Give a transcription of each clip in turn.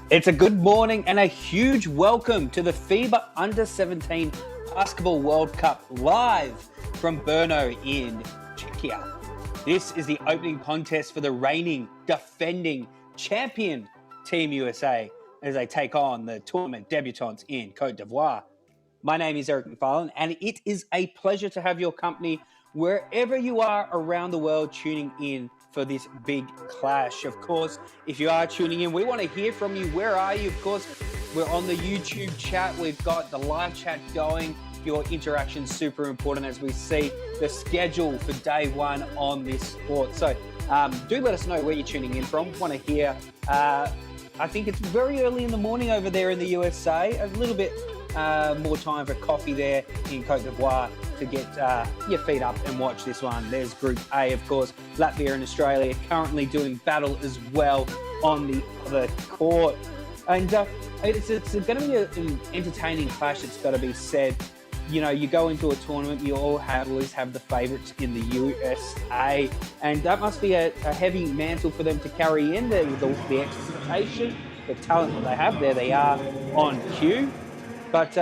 It's a good morning and a huge welcome to the FIBA U17 Basketball World Cup live from Brno in Czechia. This is the opening contest for the reigning, defending champion Team USA as they take on the tournament debutantes in Côte d'Ivoire. My name is Eric McFarlane, and it is a pleasure to have your company wherever you are around the world tuning in for this big clash. Of course, if you are tuning in, we want to hear from you. Where are you? Of course, we're on the YouTube chat. We've got the live chat going. Your interaction is super important as we see the schedule for day one on this sport. So do let us know where you're tuning in from. Want to hear, I think it's very early in the morning over there in the USA, a little bit more time for coffee there in Côte d'Ivoire to get your feet up and watch this one. There's Group A, of course. Latvia and Australia currently doing battle as well on the other court. And it's going to be an entertaining clash, it's got to be said. You know, you go into a tournament, you always have the favourites in the USA, and that must be a heavy mantle for them to carry in, the expectation, the talent that they have. There they are on cue. But,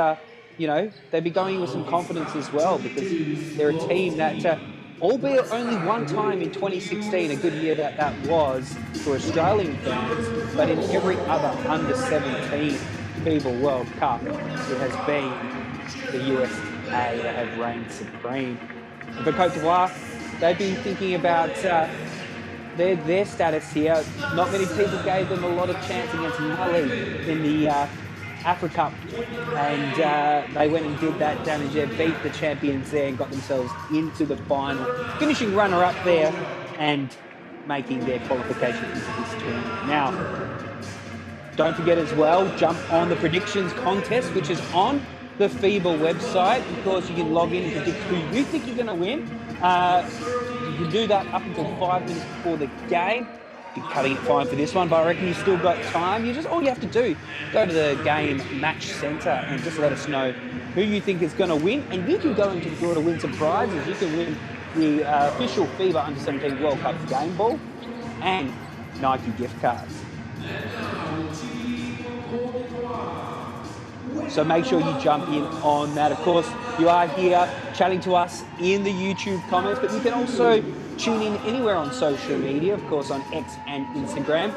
you know, they'd be going with some confidence as well because they're a team that, albeit only one time in 2016, a good year that was for Australian fans, but in every other under-17 FIBA World Cup, it has been the USA that have reigned supreme. And for Côte d'Ivoire, they've been thinking about their status here. Not many people gave them a lot of chance against Mali in the Africa Cup, and they went and did that damage there, beat the champions there and got themselves into the final, finishing runner-up there and making their qualification into this tournament. Now, don't forget as well, jump on the predictions contest, which is on the FIBA website. Of course, you can log in and predict who you think you're going to win. You can do that up until 5 minutes before the game. Be cutting it fine for this one, but I reckon you've still got time. All you have to do, go to the game match centre and just let us know who you think is going to win, and you can go into the draw to win some prizes. You can win the official FIBA Under-17 World Cup game ball and Nike gift cards. So make sure you jump in on that. Of course, you are here chatting to us in the YouTube comments, but you can also tune in anywhere on social media, of course on X and Instagram.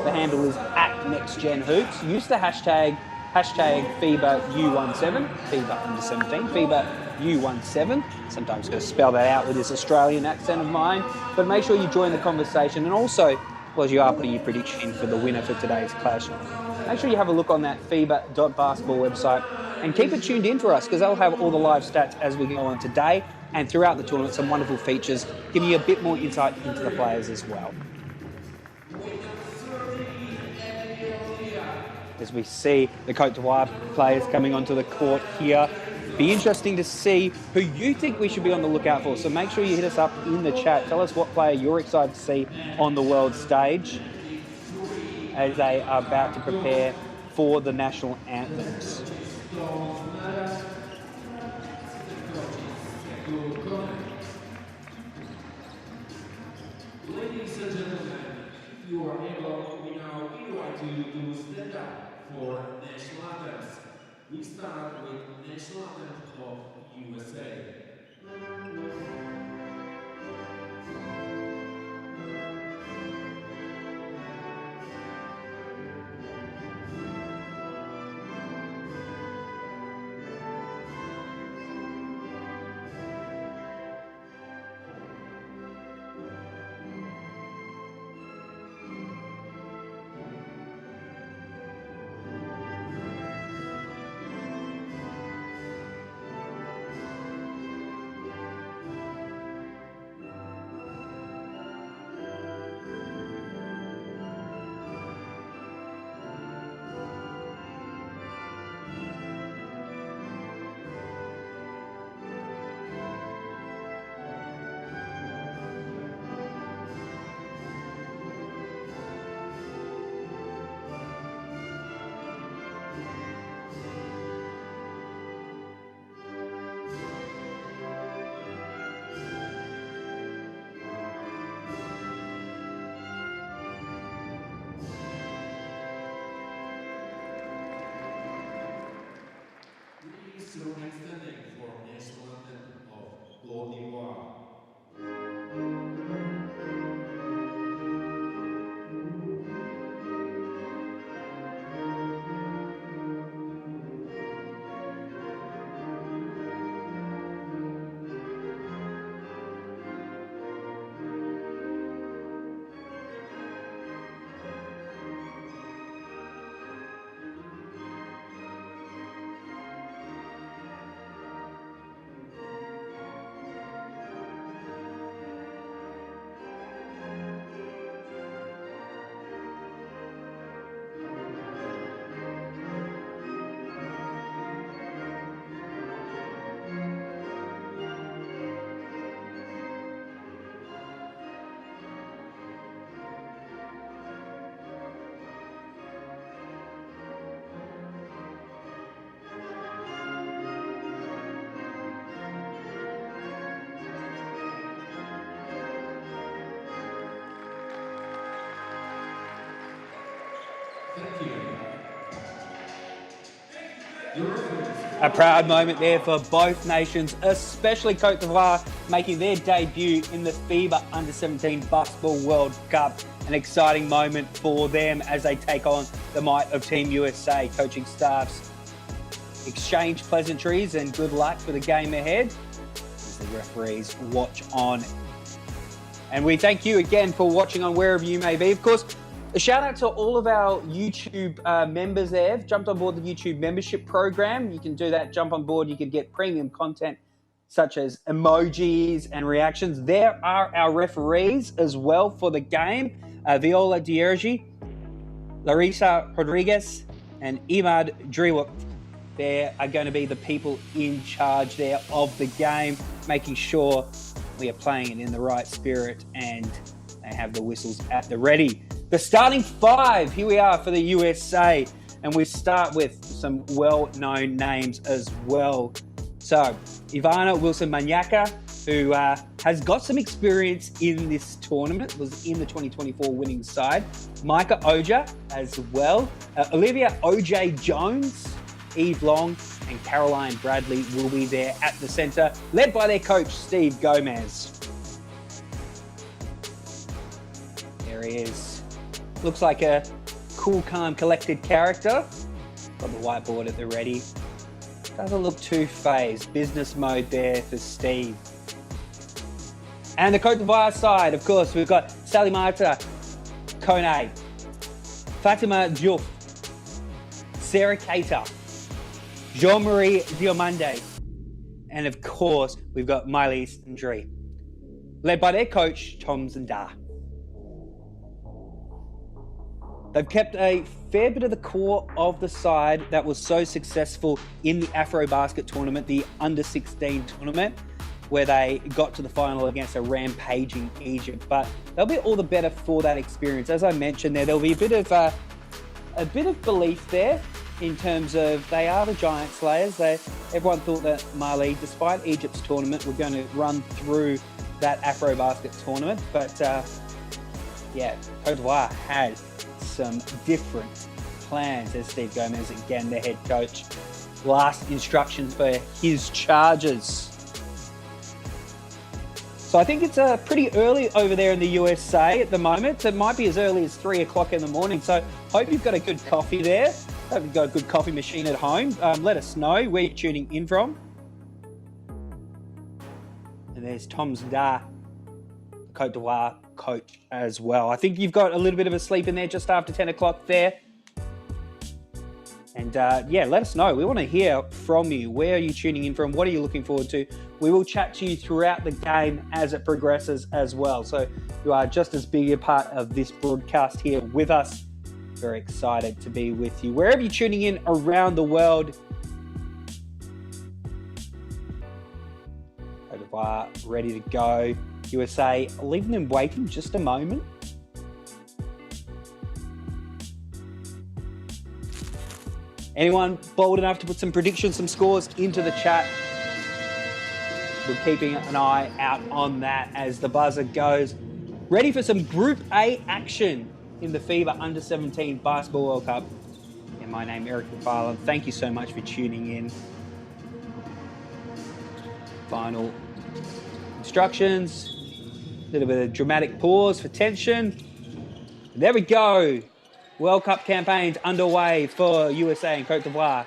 The handle is @NextGenHoops. Use the hashtag FIBA U17, FIBA Under-17, FIBA U17. Sometimes going to spell that out with this Australian accent of mine, but make sure you join the conversation. And also, as you are putting your prediction in for the winner for today's clash, make sure you have a look on that FIBA.basketball website and keep it tuned in for us because they'll have all the live stats as we go on today and throughout the tournament, some wonderful features, giving you a bit more insight into the players as well. As we see the Côte d'Ivoire players coming onto the court here, be interesting to see who you think we should be on the lookout for. So make sure you hit us up in the chat. Tell us what player you're excited to see on the world stage as they are about to prepare for the national anthems. Ladies and gentlemen, if you are able, we now invite you to stand up for national anthems. We start with national anthem of USA. Please remain standing for national anthem of Côte d'Ivoire. Thank you. A proud moment there for both nations, especially Côte d'Ivoire making their debut in the FIBA Under-17 Basketball World Cup. An exciting moment for them as they take on the might of Team USA. Coaching staffs exchange pleasantries and good luck for the game ahead as the referees watch on. And we thank you again for watching on wherever you may be. Of course, a shout out to all of our YouTube members there. Jumped on board the YouTube membership program. You can do that, jump on board. You can get premium content such as emojis and reactions. There are our referees as well for the game. Viola Diergi, Larissa Rodriguez, and Imad Driwak. There are going to be the people in charge there of the game, making sure we are playing it in the right spirit and they have the whistles at the ready. The starting five, here we are for the USA, and we start with some well-known names as well. So, Ivana Wilson-Manyaka, who has got some experience in this tournament, was in the 2024 winning side. Micah Oja as well. Olivia O.J. Jones, Eve Long, and Caroline Bradley will be there at the centre, led by their coach, Steve Gomez. There he is. Looks like a cool, calm, collected character. Got the whiteboard at the ready. Doesn't look too phased. Business mode there for Steve. And the Côte d'Ivoire side, of course, we've got Salimata Kone, Fatima Diouf, Sarah Cater, Jean-Marie Diomande, and of course, we've got Mylis Ndri, led by their coach, Tom Zandar. They've kept a fair bit of the core of the side that was so successful in the AfroBasket tournament, the Under-16 tournament, where they got to the final against a rampaging Egypt. But they'll be all the better for that experience. As I mentioned there'll be a bit of belief there in terms of they are the giant slayers. Everyone thought that Mali, despite Egypt's tournament, were going to run through that AfroBasket tournament. But yeah, Côte d'Ivoire had some different plans as Steve Gomez, again, the head coach. Last instructions for his charges. So I think it's pretty early over there in the USA at the moment. It might be as early as 3 o'clock in the morning. So hope you've got a good coffee there. Hope you've got a good coffee machine at home. Let us know where you're tuning in from. And there's Tom Zandar, Côte d'Ivoire coach as well. I think you've got a little bit of a sleep in there just after 10 o'clock there. And yeah, let us know. We want to hear from you. Where are you tuning in from? What are you looking forward to? We will chat to you throughout the game as it progresses as well. So you are just as big a part of this broadcast here with us. Very excited to be with you. Wherever you're tuning in around the world, Côte d'Ivoire ready to go. USA, leaving them waiting just a moment. Anyone bold enough to put some predictions, some scores into the chat? We're keeping an eye out on that as the buzzer goes. Ready for some Group A action in the FIBA Under-17 Basketball World Cup. And my name is Eric McFarlane. Thank you so much for tuning in. Final instructions. A little bit of dramatic pause for tension. There we go. World Cup campaigns underway for USA and Côte d'Ivoire.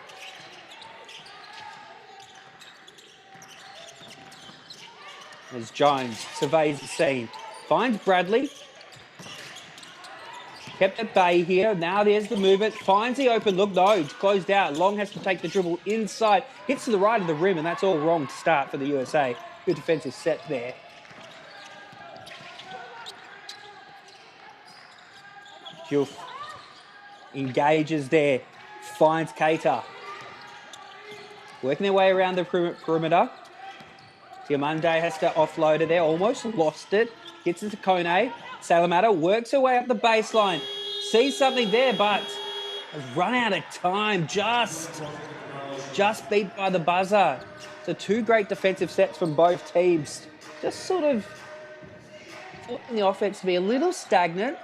As Jones surveys the scene. Finds Bradley. Kept at bay here. Now there's the movement. Finds the open look. No, it's closed out. Long has to take the dribble inside. Hits to the right of the rim, and that's all wrong to start for the USA. Good defensive set there. Juf engages there. Finds Keita. Working their way around the perimeter. Diamande has to offload it there. Almost lost it. Gets it to Kone. Salamata works her way up the baseline. Sees something there, but has run out of time. Just beat by the buzzer. So two great defensive sets from both teams. Just sort of forcing the offense to be a little stagnant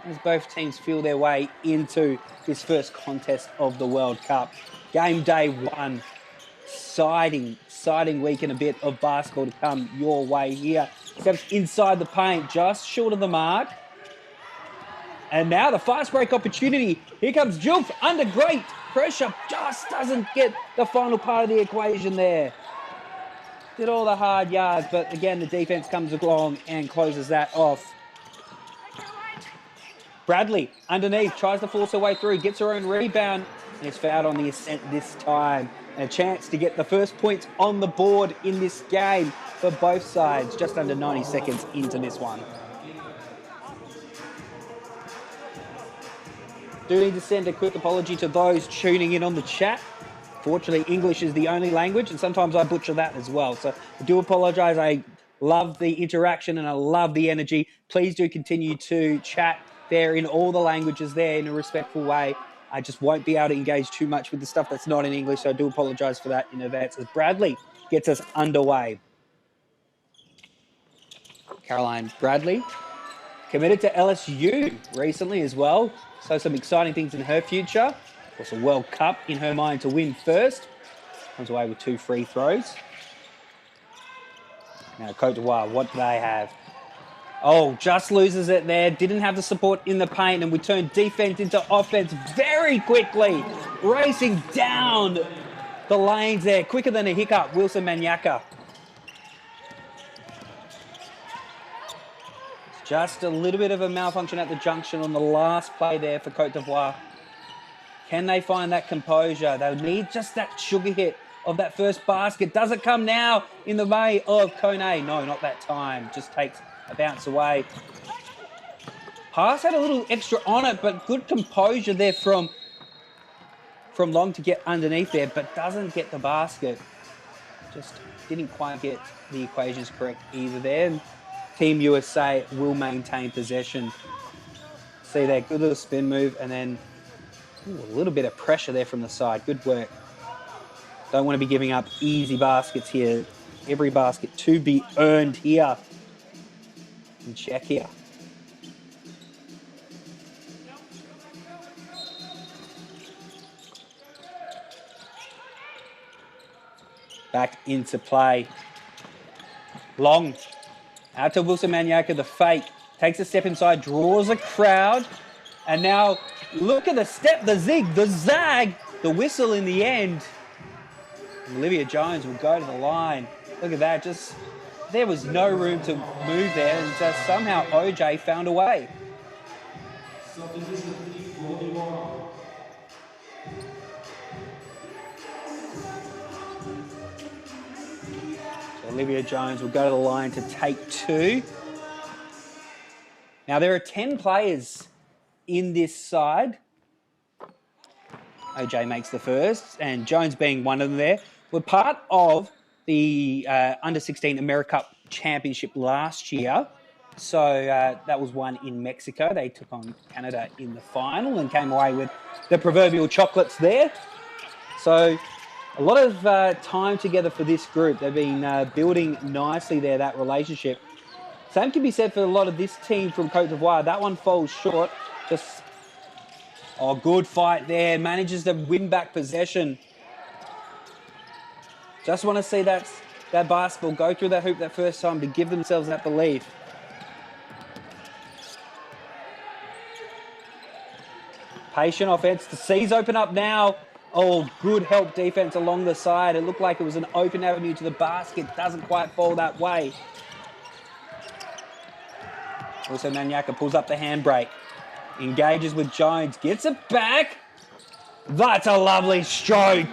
as both teams feel their way into this first contest of the World Cup. Game day one. Exciting week and a bit of basketball to come your way here. Steps inside the paint, just short of the mark. And now the fast break opportunity. Here comes Julf under great pressure. Just doesn't get the final part of the equation there. Did all the hard yards, but again, the defense comes along and closes that off. Bradley underneath, tries to force her way through, gets her own rebound, and is fouled on the ascent this time. And a chance to get the first points on the board in this game for both sides, just under 90 seconds into this one. Do need to send a quick apology to those tuning in on the chat. Fortunately, English is the only language, and sometimes I butcher that as well. So I do apologise. I love the interaction and I love the energy. Please do continue to chat there in all the languages there in a respectful way. I just won't be able to engage too much with the stuff that's not in English, so I do apologise for that in advance as Bradley gets us underway. Caroline Bradley, committed to LSU recently as well, so some exciting things in her future. Also World Cup in her mind to win first. Comes away with 2 free throws. Now Côte d'Ivoire, what do they have? Oh, just loses it there. Didn't have the support in the paint, and we turn defense into offense very quickly. Racing down the lanes there, quicker than a hiccup. Wilson Manyaka. Just a little bit of a malfunction at the junction on the last play there for Côte d'Ivoire. Can they find that composure? They'll need just that sugar hit of that first basket. Does it come now in the way of Kone? No, not that time. Just takes a bounce away. Pass had a little extra on it, but good composure there from Long to get underneath there, but doesn't get the basket. Just didn't quite get the equations correct either there. And Team USA will maintain possession. See that good little spin move, and then a little bit of pressure there from the side. Good work. Don't want to be giving up easy baskets here. Every basket to be earned here. And check here. Back into play. Long. Out to Wilson Manyaka, the fake. Takes a step inside, draws a crowd. And now look at the step, the zig, the zag, the whistle in the end. Olivia Jones will go to the line. Look at that, just there was no room to move there, and somehow OJ found a way. So Olivia Jones will go to the line to take 2. Now there are 10 players in this side. OJ makes the first, and Jones being one of them there. We're part of the Under-16 AmeriCup Championship last year. So that was won in Mexico. They took on Canada in the final and came away with the proverbial chocolates there. So a lot of time together for this group. They've been building nicely there, that relationship. Same can be said for a lot of this team from Côte d'Ivoire. That one falls short. Just, good fight there. Manages to win back possession. Just want to see that that basketball, go through that hoop that first time to give themselves that belief. Patient offense. The C's open up now. Oh, good help defense along the side. It looked like it was an open avenue to the basket. Doesn't quite fall that way. Also, Manyaka pulls up the handbrake. Engages with Jones. Gets it back. That's a lovely stroke.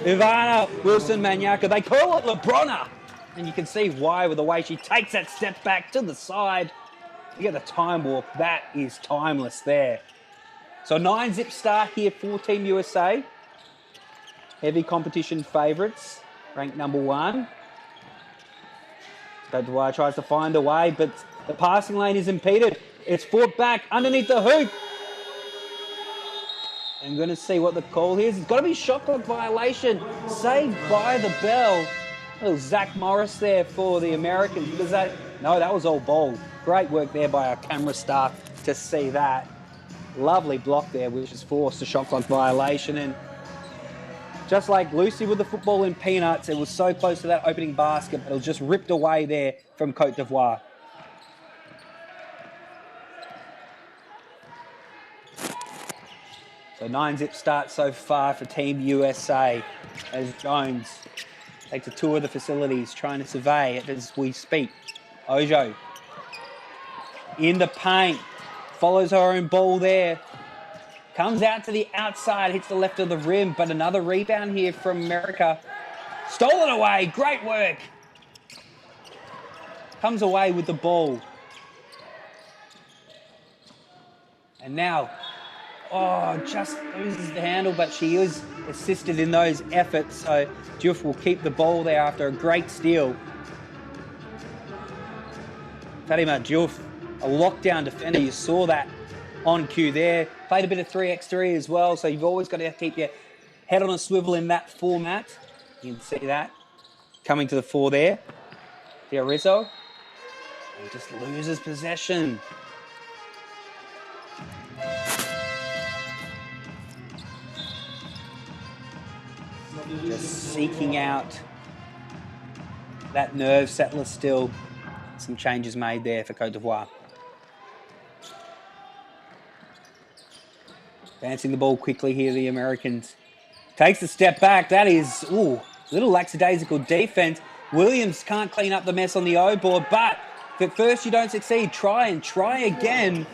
Ivana Wilson-Manyaka. They call it LeBronner. And you can see why with the way she takes that step back to the side. You get the time walk. That is timeless there. So 9-zip start here for Team USA. Heavy competition favourites, ranked number 1. Côte d'Ivoire tries to find a way, but the passing lane is impeded. It's fought back underneath the hoop. I'm going to see what the call is. It's got to be shot clock violation. Saved by the bell. Little Zach Morris there for the Americans. No, that was all ball. Great work there by our camera staff to see that. Lovely block there, which is forced a shot clock violation. And just like Lucy with the football in Peanuts, it was so close to that opening basket, but it was just ripped away there from Côte d'Ivoire. So 9-zip start so far for Team USA as Jones takes a tour of the facilities, trying to survey it as we speak. Ojo in the paint, follows her own ball there. Comes out to the outside, hits the left of the rim, but another rebound here from America. Stolen away, great work. Comes away with the ball. And now, just loses the handle, but she is assisted in those efforts. So Diouf will keep the ball there after a great steal. Fatima Diouf, a lockdown defender. You saw that on cue there. Played a bit of 3x3 as well, so you've always got to keep your head on a swivel in that format. You can see that. Coming to the fore there. Rizzo. And just loses possession. Just seeking out that nerve settler still. Some changes made there for Côte d'Ivoire. Advancing the ball quickly here, the Americans. Takes a step back. That is, little lackadaisical defense. Williams can't clean up the mess on the O board, but if at first you don't succeed, try again.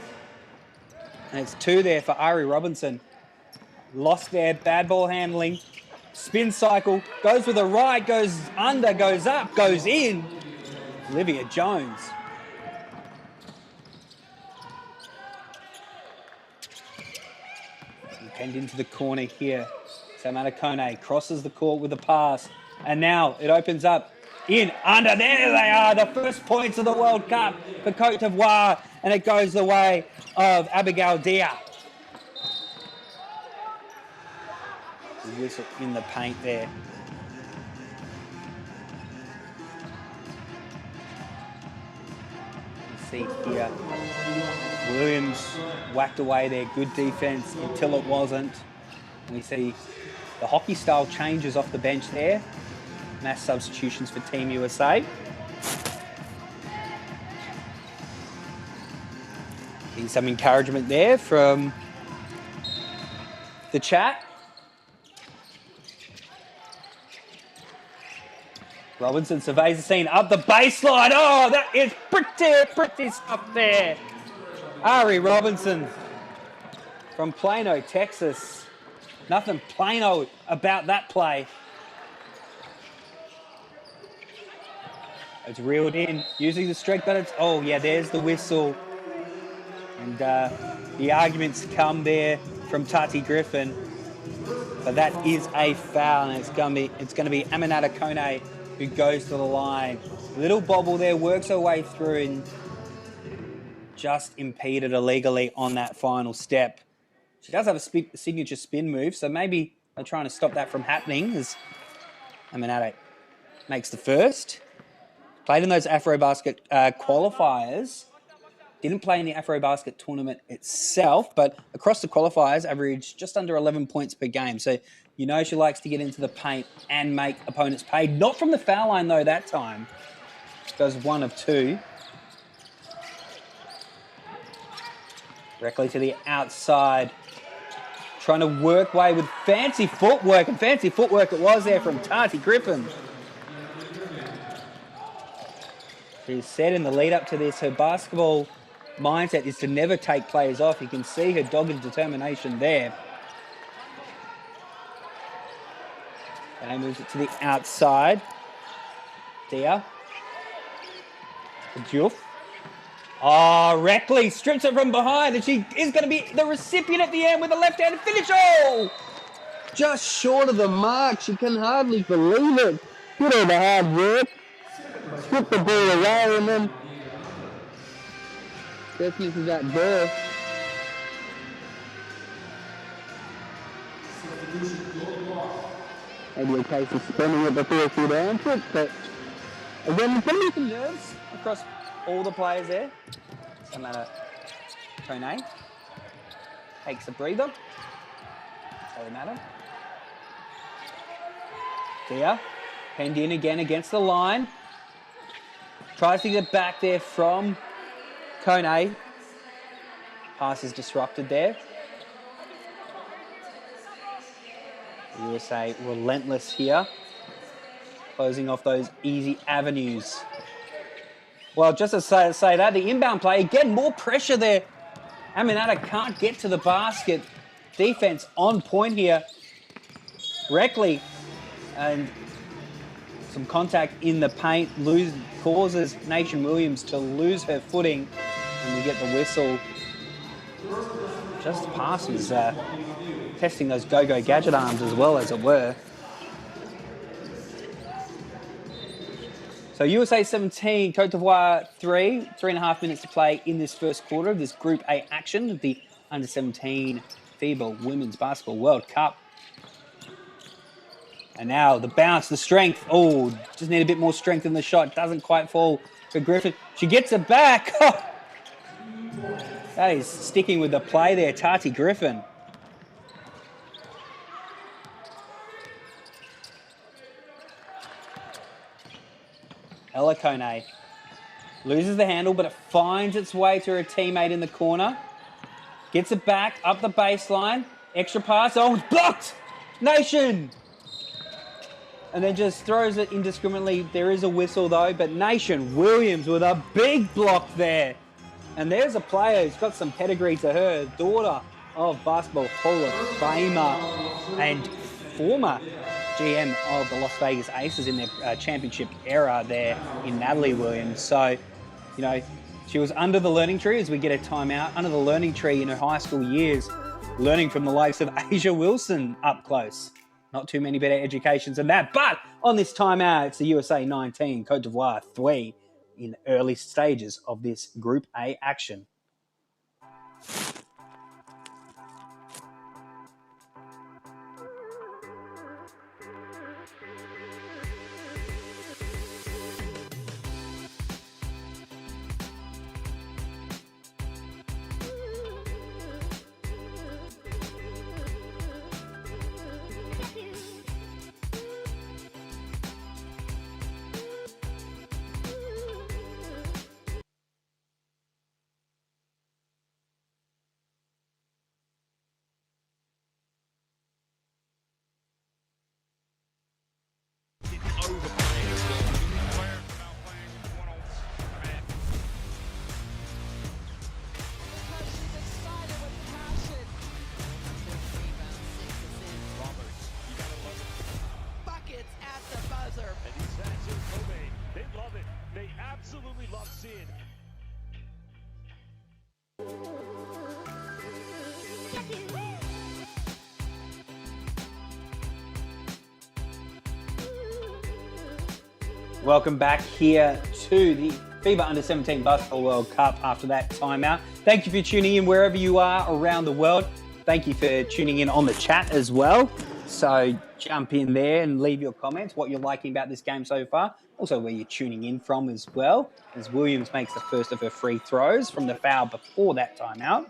And it's 2 there for Ari Robinson. Lost there, bad ball handling. Spin cycle, goes with a right, goes under, goes up, goes in. Olivia Jones. Penned into the corner here. Samantha Kone crosses the court with a pass. And now it opens up. In, under, there they are. The first points of the World Cup for Côte d'Ivoire. And it goes the way of Abigail Dia. The whistle in the paint there. You see here. Williams whacked away there, good defense until it wasn't. We see the hockey style changes off the bench there. Mass substitutions for Team USA. Getting some encouragement there from the chat. Robinson surveys the scene up the baseline. Oh, that is pretty stuff there. Ari Robinson from Plano, Texas. Nothing Plano about that play. It's reeled in, using the strength, but it's, there's the whistle. And the arguments come there from Tati Griffin. But that is a foul, and it's going to be Aminata Kone who goes to the line. Little bobble there, works her way through and just impeded illegally on that final step. She does have a signature spin move, so maybe they're trying to stop that from happening as Aminata makes the first. Played in those AfroBasket qualifiers. Didn't play in the AfroBasket tournament itself, but across the qualifiers averaged just under 11 points per game. So You know she likes to get into the paint and make opponents pay. Not from the foul line, though, that time. Goes 1 of 2. Directly to the outside. Trying to work way with fancy footwork. And fancy footwork it was there from Tati Griffin. She said in the lead up to this, her basketball mindset is to never take players off. You can see her dogged determination there. And moves it to the outside. Dia. Juf. Oh, Reckley strips it from behind, and she is going to be the recipient at the end with a left-handed finish. Oh! Just short of the mark. She can hardly believe it. Good all the hard work. Strip the ball away and then just misses that ball. Maybe a case of spinning it before she downs it, but again, there's going to be some nerves Across all the players there. Doesn't matter. Kone takes a breather. Doesn't matter. Dia penned in again against the line. Tries to get back there from Kone. Pass is disrupted there. USA relentless here. Closing off those easy avenues. Well, just to say that, the inbound play, again, more pressure there. Aminata can't get to the basket. Defense on point here. Reckley and some contact in the paint causes Nation Williams to lose her footing. And we get the whistle. Just past was testing those go-go gadget arms as well, as it were. So USA 17, Côte d'Ivoire 3, 3.5 minutes to play in this first quarter of this Group A action of the Under-17 FIBA Women's Basketball World Cup. And now the bounce, the strength. Oh, just need a bit more strength in the shot. Doesn't quite fall for Griffin. She gets it back. That is sticking with the play there, Tati Griffin. Ella Kone loses the handle, but it finds its way to her teammate in the corner. Gets it back up the baseline. Extra pass. Oh, it's blocked! Nation! And then just throws it indiscriminately. There is a whistle though, but Nation Williams with a big block there. And there's a player who's got some pedigree to her. Daughter of Basketball Hall of Famer and former GM of the Las Vegas Aces in their championship era there in Natalie Williams. So, you know, she was under the learning tree as we get a timeout, under the learning tree in her high school years, learning from the likes of Asia Wilson up close. Not too many better educations than that. But on this timeout, it's the USA 19, Côte d'Ivoire 3 in early stages of this Group A action. Welcome back here to the FIBA Under-17 Basketball World Cup after that timeout. Thank you for tuning in wherever you are around the world. Thank you for tuning in on the chat as well. So jump in there and leave your comments, what you're liking about this game so far. Also where you're tuning in from as well, as Williams makes the first of her free throws from the foul before that timeout.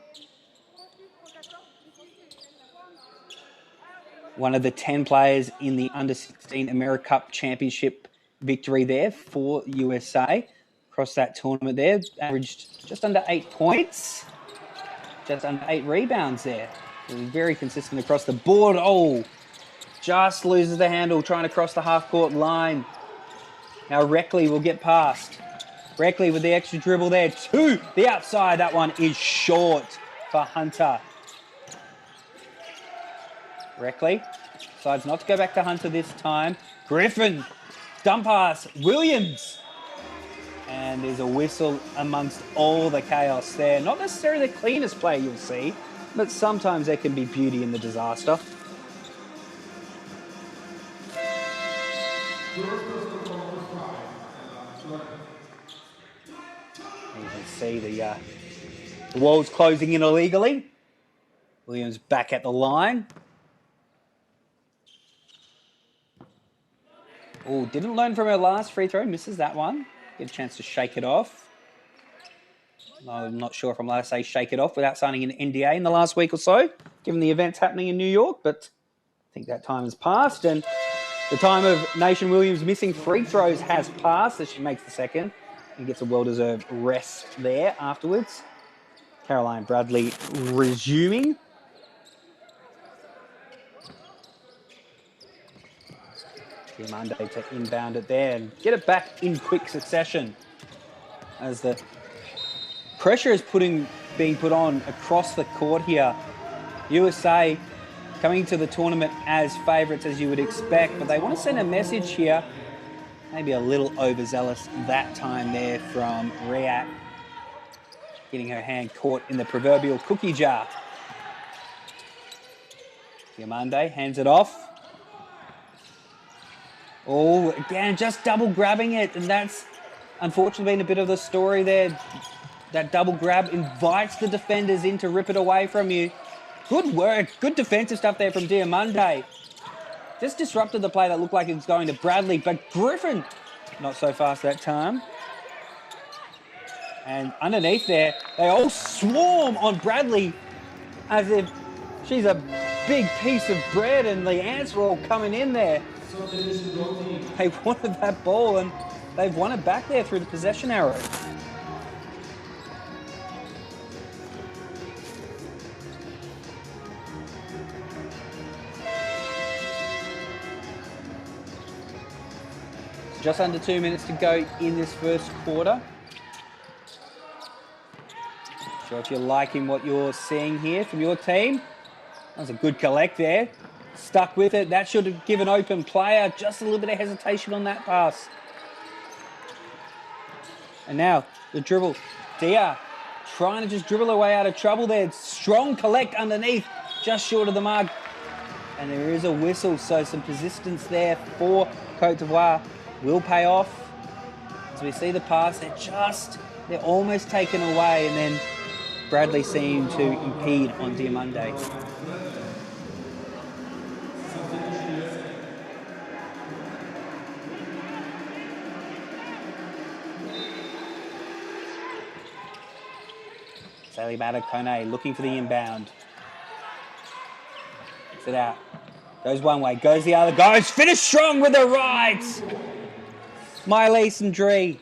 one of the 10 players in the Under-16 America Cup Championship victory there for USA. Across that tournament there, averaged just under 8 points, just under 8 rebounds there. Very consistent across the board. Oh, just loses the handle trying to cross the half-court line. Now Reckley will get past. Reckley with the extra dribble there to the outside. That one is short for Hunter. Reckley decides not to go back to Hunter this time. Griffin, dump pass, Williams. And there's a whistle amongst all the chaos there. Not necessarily the cleanest play you'll see, but sometimes there can be beauty in the disaster. You can see the walls closing in illegally. Williams back at the line. Oh, didn't learn from her last free throw. Misses that one. Get a chance to shake it off. I'm not sure if I'm allowed to say shake it off without signing an NDA in the last week or so, given the events happening in New York, but I think that time has passed, and the time of Nation Williams missing free throws has passed as she makes the second and gets a well-deserved rest there afterwards. Caroline Bradley resuming. Diamande to inbound it there and get it back in quick succession as the pressure is being put on across the court here. USA coming to the tournament as favourites, as you would expect, but they want to send a message here. Maybe a little overzealous that time there from Riak, getting her hand caught in the proverbial cookie jar. Diamande hands it off. Oh, again, just double grabbing it, and that's unfortunately been a bit of the story there. That double grab invites the defenders in to rip it away from you. Good work, good defensive stuff there from Diamande. Just disrupted the play that looked like it was going to Bradley, but Griffin, not so fast that time. And underneath there, they all swarm on Bradley as if she's a big piece of bread, and the ants are all coming in there. They wanted that ball, and they've won it back there through the possession arrow. Just under 2 minutes to go in this first quarter. Not sure if you're liking what you're seeing here from your team. That was a good collect there. Stuck with it. That should have given open player. Just a little bit of hesitation on that pass. And now the dribble. Dia trying to just dribble her way out of trouble there. Strong collect underneath. Just short of the mark. And there is a whistle. So some persistence there for Côte d'Ivoire will pay off. As we see the pass, they're almost taken away, and then Bradley seemed to impede on Diamande. Sally Kone looking for the inbound. Gets it out. Goes one way, goes the other, goes, finish strong with the right. Myelise and Dree.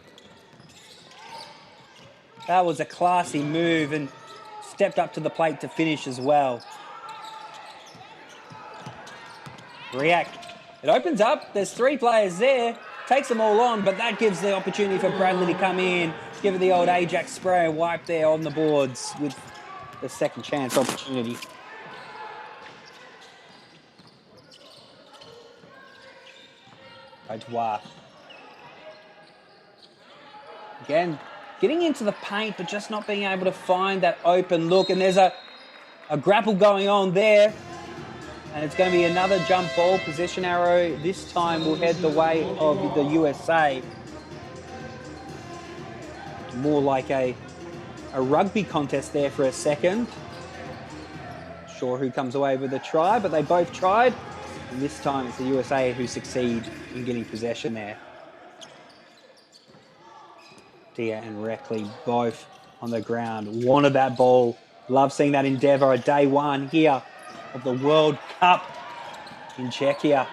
That was a classy move and stepped up to the plate to finish as well. Riak. It opens up. There's 3 players there. Takes them all on, but that gives the opportunity for Bradley to come in, give it the old Ajax spray and wipe there on the boards with the second chance opportunity. Côte d'Ivoire. Again, getting into the paint, but just not being able to find that open look. And there's a grapple going on there. And it's going to be another jump ball. Possession arrow this time will head the way of the USA. More like a rugby contest there for a second. Not sure who comes away with a try, but they both tried. And this time it's the USA who succeed in getting possession there. Dia and Reckley both on the ground. Wanted that ball. Love seeing that endeavour at day 1 here of the World Cup. in Czechia.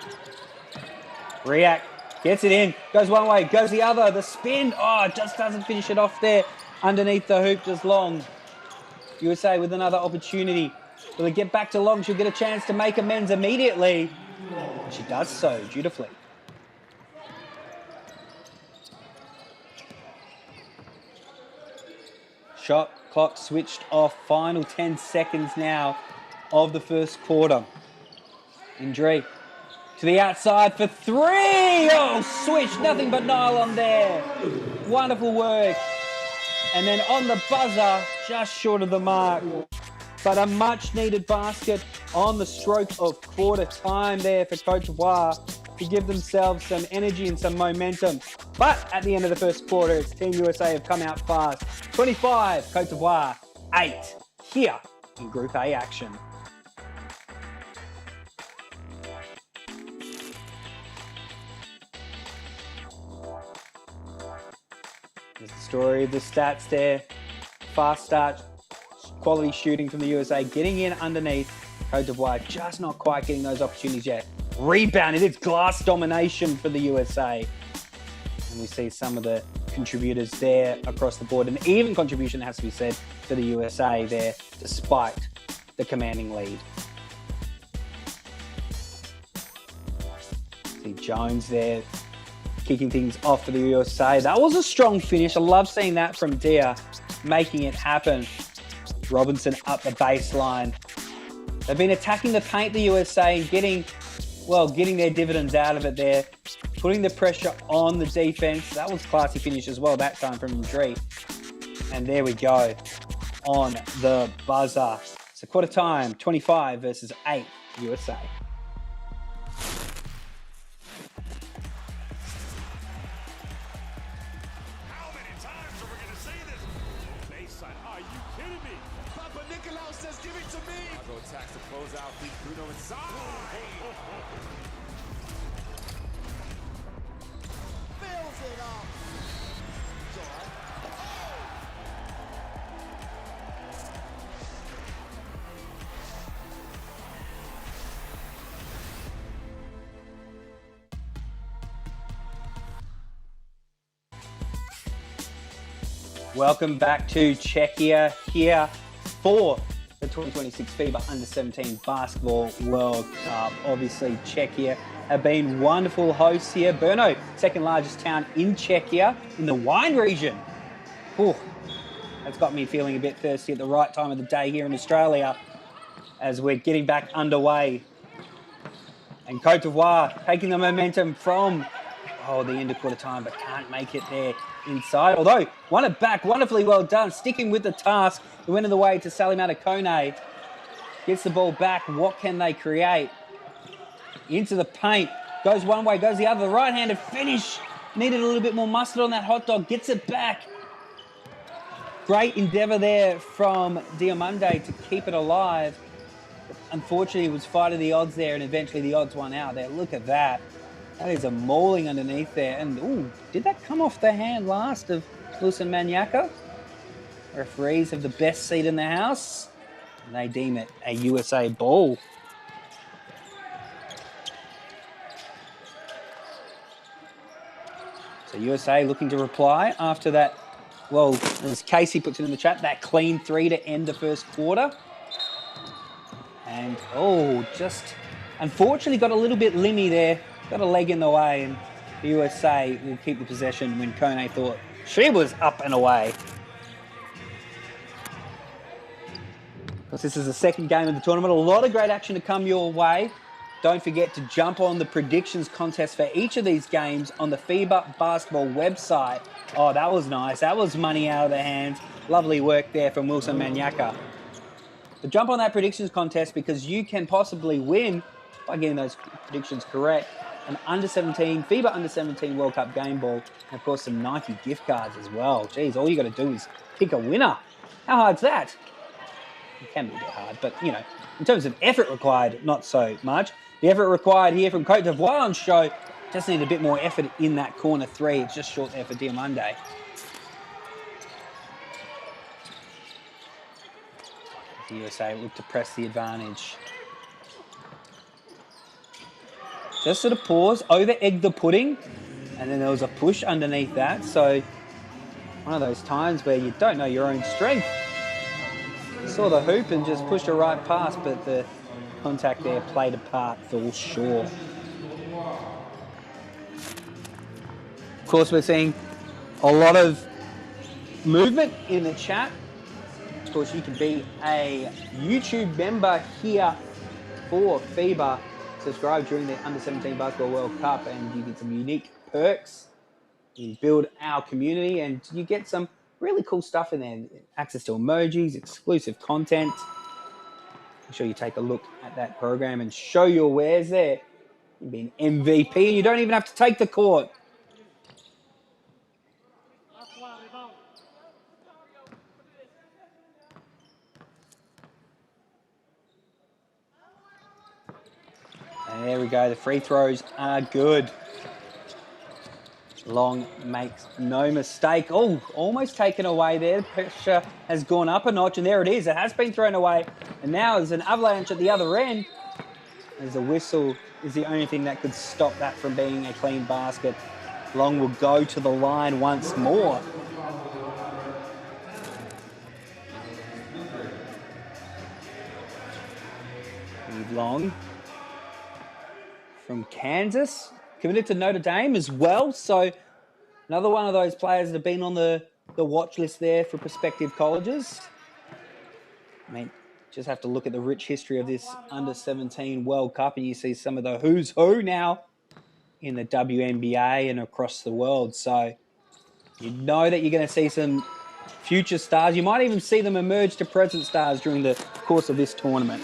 Riak gets it in, goes one way, goes the other, the spin. Oh, just doesn't finish it off there underneath the hoop just long. USA with another opportunity. Will it get back to long? She'll get a chance to make amends immediately. And she does so dutifully. Shot clock switched off. Final 10 seconds now of the first quarter. Indri to the outside for three. Oh, switch. Nothing but nylon there. Wonderful work. And then on the buzzer, just short of the mark. But a much-needed basket on the stroke of quarter time there for Côte d'Ivoire to give themselves some energy and some momentum. But at the end of the first quarter, it's Team USA have come out fast. 25, Côte d'Ivoire, 8 here in Group A action. There's the story of the stats there. Fast start, quality shooting from the USA, getting in underneath. Côte d'Ivoire just not quite getting those opportunities yet. Rebounded, it's glass domination for the USA. And we see some of the contributors there across the board. An even contribution, has to be said, for the USA there, despite the commanding lead. See Jones there, kicking things off for the USA. That was a strong finish. I love seeing that from Dia, making it happen. Robinson up the baseline. They've been attacking the paint, the USA, and getting their dividends out of it there. Putting the pressure on the defense. That was classy finish as well that time from Indri. And there we go on the buzzer. So quarter time, 25 versus 8 USA. Attacks to close out. Bruno inside. Fills it up. Welcome back to Czechia here for the 2026 FIBA Under-17 Basketball World Cup. Obviously, Czechia have been wonderful hosts here. Brno, second largest town in Czechia, in the wine region. Ooh, that's got me feeling a bit thirsty at the right time of the day here in Australia as we're getting back underway. And Côte d'Ivoire taking the momentum from the end of quarter time, but can't make it there inside. Although, won it back, wonderfully well done, sticking with the task. It went in the way to Salimata Kone. Gets the ball back. What can they create? Into the paint. Goes one way, goes the other. The right-handed finish. Needed a little bit more mustard on that hot dog. Gets it back. Great endeavour there from Diomande to keep it alive. Unfortunately, it was fighting the odds there, and eventually the odds won out there. Look at that. That is a mauling underneath there. And, ooh, did that come off the hand last of Wilson Maniaca? Referees have the best seat in the house, and they deem it a USA ball. So USA looking to reply after that, well, as Casey puts it in the chat, that clean three to end the first quarter. And, just unfortunately got a little bit limmy there. Got a leg in the way, and the USA will keep the possession when Kone thought she was up and away. Because this is the second game of the tournament. A lot of great action to come your way. Don't forget to jump on the predictions contest for each of these games on the FIBA basketball website. Oh, that was nice. That was money out of the hands. Lovely work there from Wilson Maniaca. But jump on that predictions contest because you can possibly win by getting those predictions correct. An Under-17, FIBA Under-17 World Cup game ball, and of course some Nike gift cards as well. Geez, all you got to do is pick a winner. How hard's that? It can be a bit hard, but, you know, in terms of effort required, not so much. The effort required here from Côte d'Ivoire on show, just need a bit more effort in that corner three. It's just short there for Diomande. The USA look to press the advantage. just sort of paused, over-egged the pudding, and then there was a push underneath that. So one of those times where you don't know your own strength. Saw the hoop and just pushed it right past, but the contact there played a part, fell short. Of course, we're seeing a lot of movement in the chat. Of course, you can be a YouTube member here for FIBA. Subscribe during the Under-17 Basketball World Cup and you get some unique perks. You build our community and you get some really cool stuff in there. Access to emojis, exclusive content. Make sure you take a look at that program and show your wares there. You can be an MVP and you don't even have to take the court. And there we go. The free throws are good. Long makes no mistake. Oh, almost taken away there. The pressure has gone up a notch, and there it is. It has been thrown away, and now there's an avalanche at the other end. There's a whistle is the only thing that could stop that from being a clean basket. Long will go to the line once more. Long from Kansas, committed to Notre Dame as well. So another one of those players that have been on the watch list there for prospective colleges. I mean, just have to look at the rich history of this Under-17 World Cup and you see some of the who's who now in the WNBA and across the world. So you know that you're going to see some future stars. You might even see them emerge to present stars during the course of this tournament.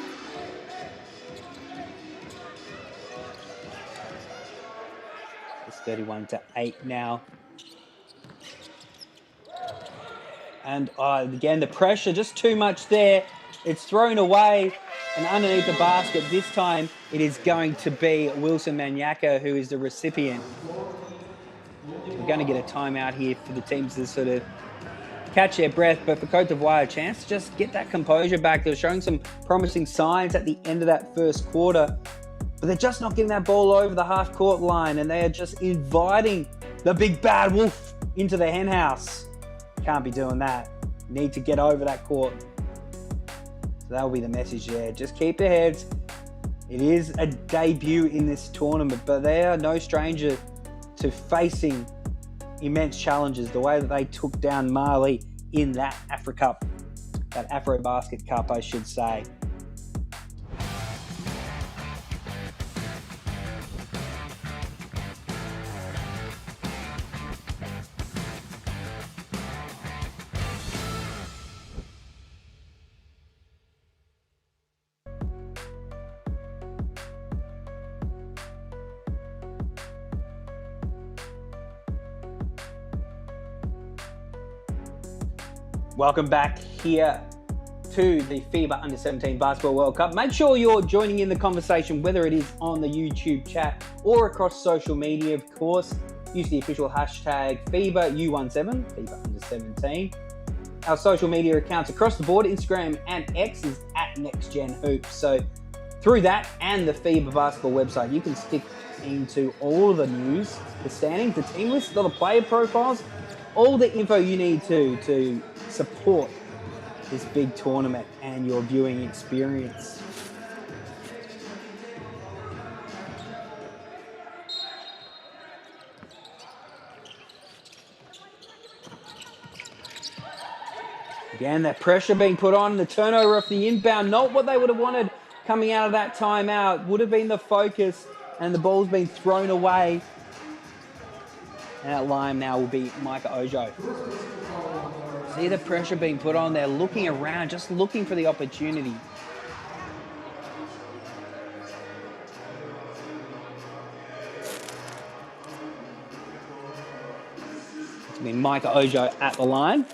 It's 31-8 now. And again, the pressure, just too much there. It's thrown away and underneath the basket. This time it is going to be Wilson Manyaka who is the recipient. We're going to get a timeout here for the teams to sort of catch their breath, but for Côte d'Ivoire, a chance to just get that composure back. They're showing some promising signs at the end of that first quarter, but they're just not getting that ball over the half-court line, and they are just inviting the big bad wolf into the hen house. Can't be doing that. Need to get over that court. So that'll be the message there. Just keep their heads. It is a debut in this tournament, but they are no stranger to facing immense challenges. The way that they took down Mali in that Afro Cup, that Afro-Basket Cup, I should say. Welcome back here to the FIBA Under-17 Basketball World Cup. Make sure you're joining in the conversation, whether it is on the YouTube chat or across social media, of course. Use the official hashtag FIBA U17, FIBA Under-17. Our social media accounts across the board, Instagram and X, is at NextGenHoops. So through that and the FIBA basketball website, you can stick into all of the news, the standings, the team lists, all the player profiles, all the info you need to support this big tournament and your viewing experience. Again, that pressure being put on, the turnover off the inbound, not what they would have wanted coming out of that timeout. Would have been the focus, and the ball's been thrown away. And that line now will be Micah Ojo. See the pressure being put on. They're looking around, just looking for the opportunity. It's been Micah Ojo at the line.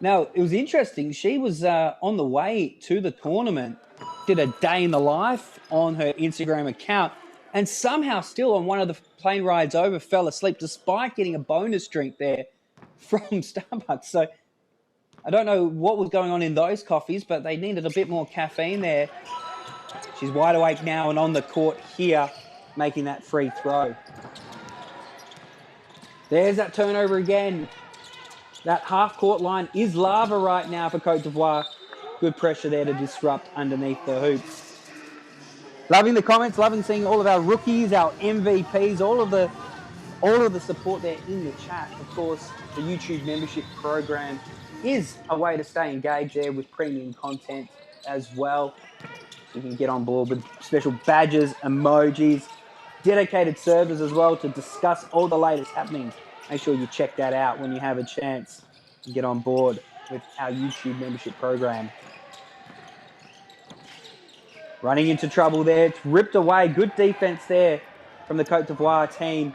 Now, it was interesting. She was on the way to the tournament, did a day in the life on her Instagram account, and somehow still on one of the plane rides over fell asleep despite getting a bonus drink there from Starbucks. So I don't know what was going on in those coffees, but they needed a bit more caffeine there. She's wide awake now and on the court here, making that free throw. There's that turnover again. That half-court line is lava right now for Côte d'Ivoire. Good pressure there to disrupt underneath the hoop. Loving the comments, loving seeing all of our rookies, our MVPs, all of the support there in the chat. Of course, the YouTube membership program is a way to stay engaged there with premium content as well. So you can get on board with special badges, emojis, dedicated servers as well to discuss all the latest happenings. Make sure you check that out when you have a chance to get on board with our YouTube membership program. Running into trouble there. It's ripped away. Good defense there from the Côte d'Ivoire team.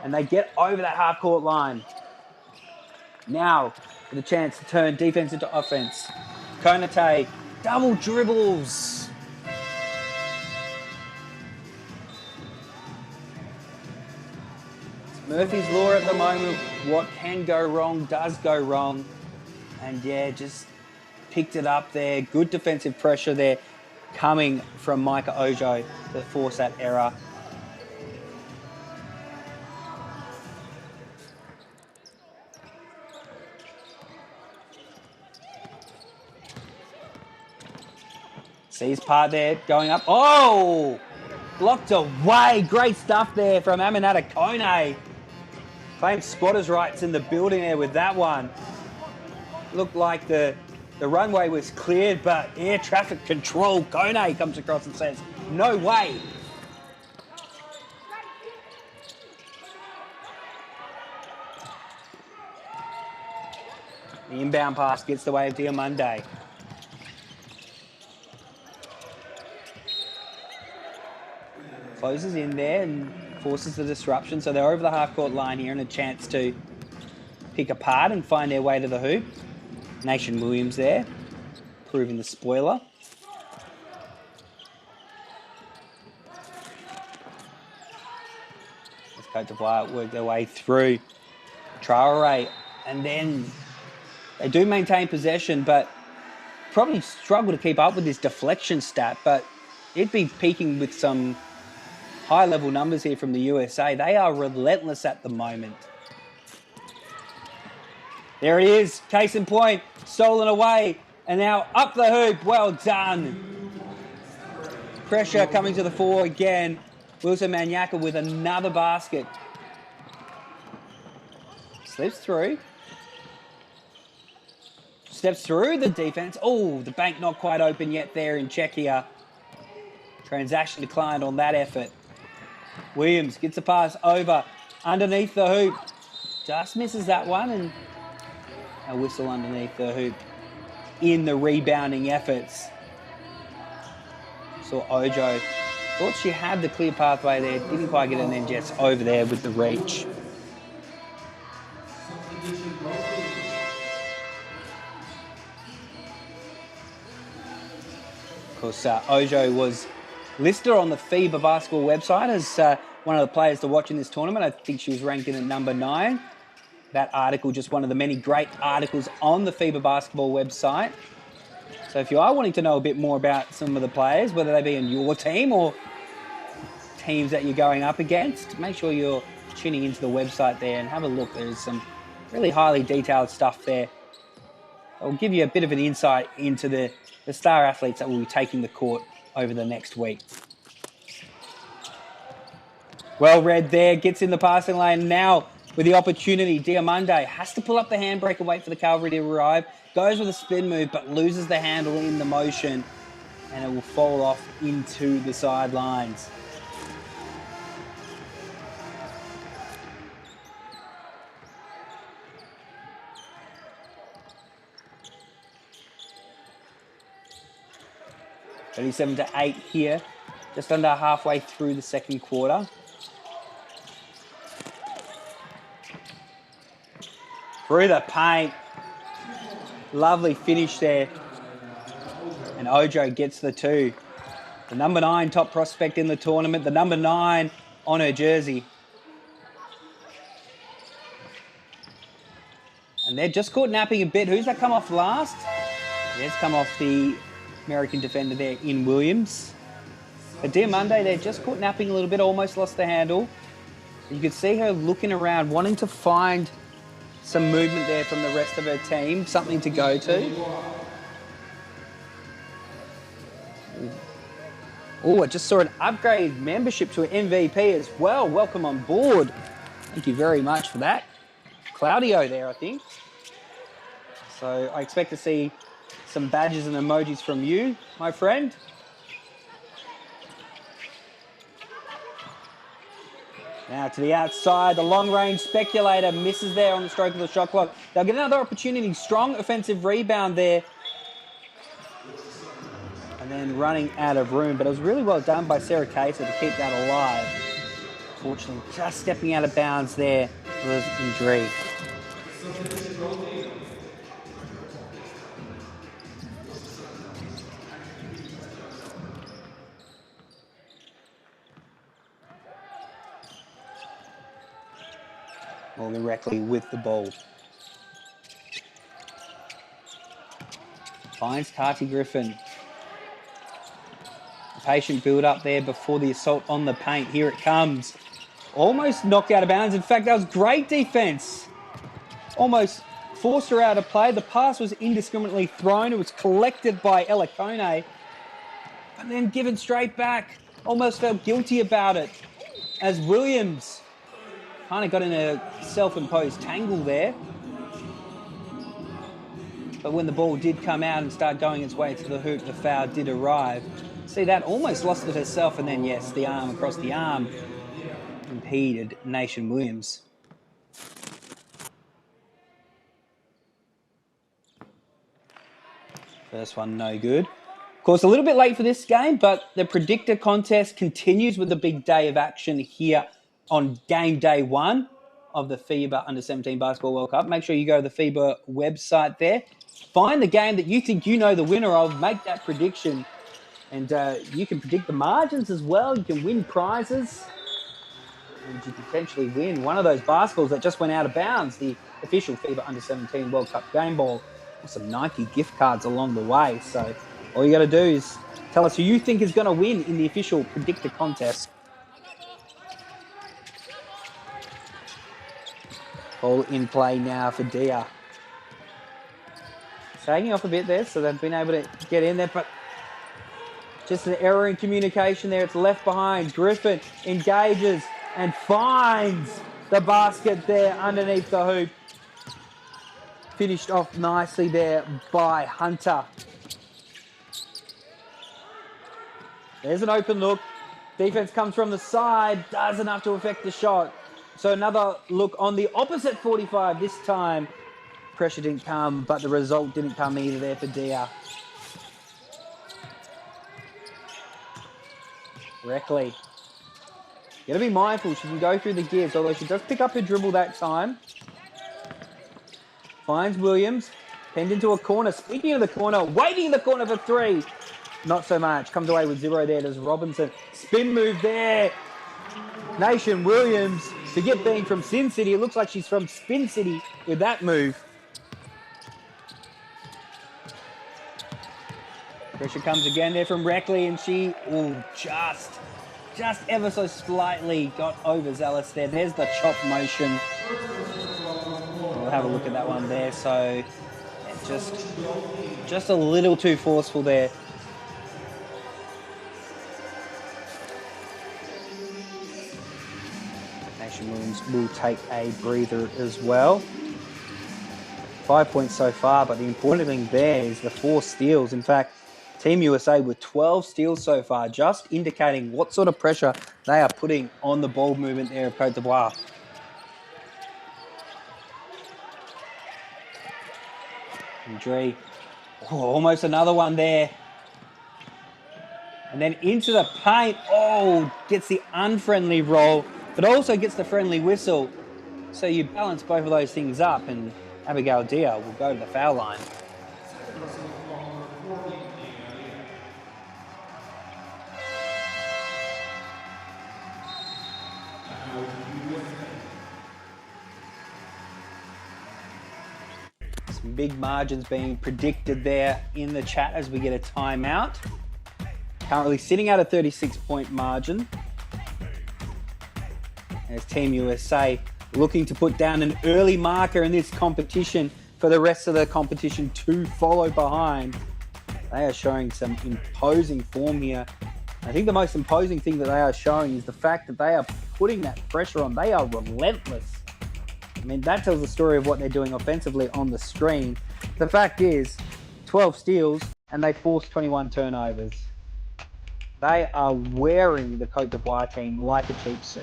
And they get over that half-court line. Now, with a chance to turn defense into offense. Konate, double dribbles. It's Murphy's Law at the moment. What can go wrong does go wrong. And yeah, just picked it up there. Good defensive pressure there coming from Micah Ojo to force that error. Sees part there, going up. Oh! Blocked away. Great stuff there from Aminata Kone. Claims squatters' rights in the building there with that one. Looked like the runway was cleared, but air traffic control. Kone comes across and says, no way. The inbound pass gets the way of Diamonde. Closes in there and forces the disruption. So they're over the half-court line here and a chance to pick apart and find their way to the hoop. Nation Williams there, proving the spoiler. As Côte d'Ivoire work their way through Traoré, and then they do maintain possession, but probably struggle to keep up with this deflection stat, but it'd be peaking with some high-level numbers here from the USA. They are relentless at the moment. There it is, case in point, stolen away, and now up the hoop. Well done. Pressure coming to the fore again. Wilson Maniaka with another basket. Slips through. Steps through the defense. Oh, the bank not quite open yet there in Czechia. Transaction declined on that effort. Williams gets a pass over underneath the hoop. Just misses that one, and a whistle underneath the hoop in the rebounding efforts. Saw Ojo. Thought she had the clear pathway there. Didn't quite get it, and then just over there with the reach. Of course, Ojo was listed on the FIBA basketball website as one of the players to watch in this tournament. I think she was ranked in at number 9. That article, just one of the many great articles on the FIBA basketball website. So if you are wanting to know a bit more about some of the players, whether they be in your team or teams that you're going up against, make sure you're tuning into the website there and have a look. There's some really highly detailed stuff there. I'll give you a bit of an insight into the star athletes that will be taking the court over the next week. Well read there, gets in the passing lane now. With the opportunity, Diamonde has to pull up the handbrake and wait for the cavalry to arrive. Goes with a spin move, but loses the handle in the motion. And it will fall off into the sidelines. (37-8) here, just under halfway through the second quarter. Through the paint. Lovely finish there. And Ojo gets the 2. The number 9 top prospect in the tournament. The number 9 on her jersey. And they're just caught napping a bit. Who's that come off last? It's come off the American defender there in Williams. But Diamande there just caught napping a little bit, almost lost the handle. You could see her looking around, wanting to find some movement there from the rest of her team, something to go to. Oh, I just saw an upgrade membership to an MVP as well. Welcome on board. Thank you very much for that. Claudio there, I think. So I expect to see some badges and emojis from you, my friend. Now to the outside, the long-range speculator misses there on the stroke of the shot clock. They'll get another opportunity. Strong offensive rebound there. And then running out of room. But it was really well done by Sarah Cater to keep that alive. Unfortunately, just stepping out of bounds there was injury. Morgan Reckley with the ball. Finds Tati Griffin. Patient build up there before the assault on the paint. Here it comes. Almost knocked out of bounds. In fact, that was great defense. Almost forced her out of play. The pass was indiscriminately thrown. It was collected by Ella Kone. And then given straight back. Almost felt guilty about it. As Williams kind of got in a self-imposed tangle there. But when the ball did come out and start going its way to the hoop, the foul did arrive. See, that almost lost it herself, and then, yes, the arm across the arm impeded Nation Williams. First one, no good. Of course, a little bit late for this game, but the predictor contest continues with a big day of action here on game day 1 of the FIBA Under-17 Basketball World Cup. Make sure you go to the FIBA website there. Find the game that you think you know the winner of. Make that prediction. And you can predict the margins as well. You can win prizes. And you can potentially win one of those basketballs that just went out of bounds. The official FIBA Under-17 World Cup game ball. With some Nike gift cards along the way. So all you got to do is tell us who you think is going to win in the official predictor contest. Ball in play now for Dia. Sagging off a bit there, so they've been able to get in there, but just an error in communication there. It's left behind. Griffin engages and finds the basket there underneath the hoop. Finished off nicely there by Hunter. There's an open look. Defense comes from the side, does enough to affect the shot. So another look on the opposite 45 this time. Pressure didn't come, but the result didn't come either there for Dia. Reckley. Got to be mindful. She can go through the gives, although she does pick up her dribble that time. Finds Williams. Penned into a corner. Speaking of the corner, waiting in the corner for 3. Not so much. Comes away with 0 there. There's Robinson. Spin move there. Nation Williams. Forget being from Sin City. It looks like she's from Spin City with that move. Pressure comes again there from Reckley, and she just ever so slightly got overzealous there. There's the chop motion. We'll have a look at that one there. So yeah, just a little too forceful there. Nation Williams will take a breather as well. 5 points so far, but the important thing there is the 4 steals. In fact, Team USA with 12 steals so far, just indicating what sort of pressure they are putting on the ball movement there of Côte d'Ivoire. Andre, almost another one there. And then into the paint. Oh, gets the unfriendly roll, but also gets the friendly whistle. So you balance both of those things up, and Abigail Dia will go to the foul line. Some big margins being predicted there in the chat as we get a timeout. currently sitting at a 36-point margin. As Team USA looking to put down an early marker in this competition for the rest of the competition to follow behind. They are showing some imposing form here. I think the most imposing thing that they are showing is the fact that they are putting that pressure on. They are relentless. I mean, that tells the story of what they're doing offensively on the screen. The fact is, 12 steals and they forced 21 turnovers. They are wearing the Côte d'Ivoire team like a cheap suit.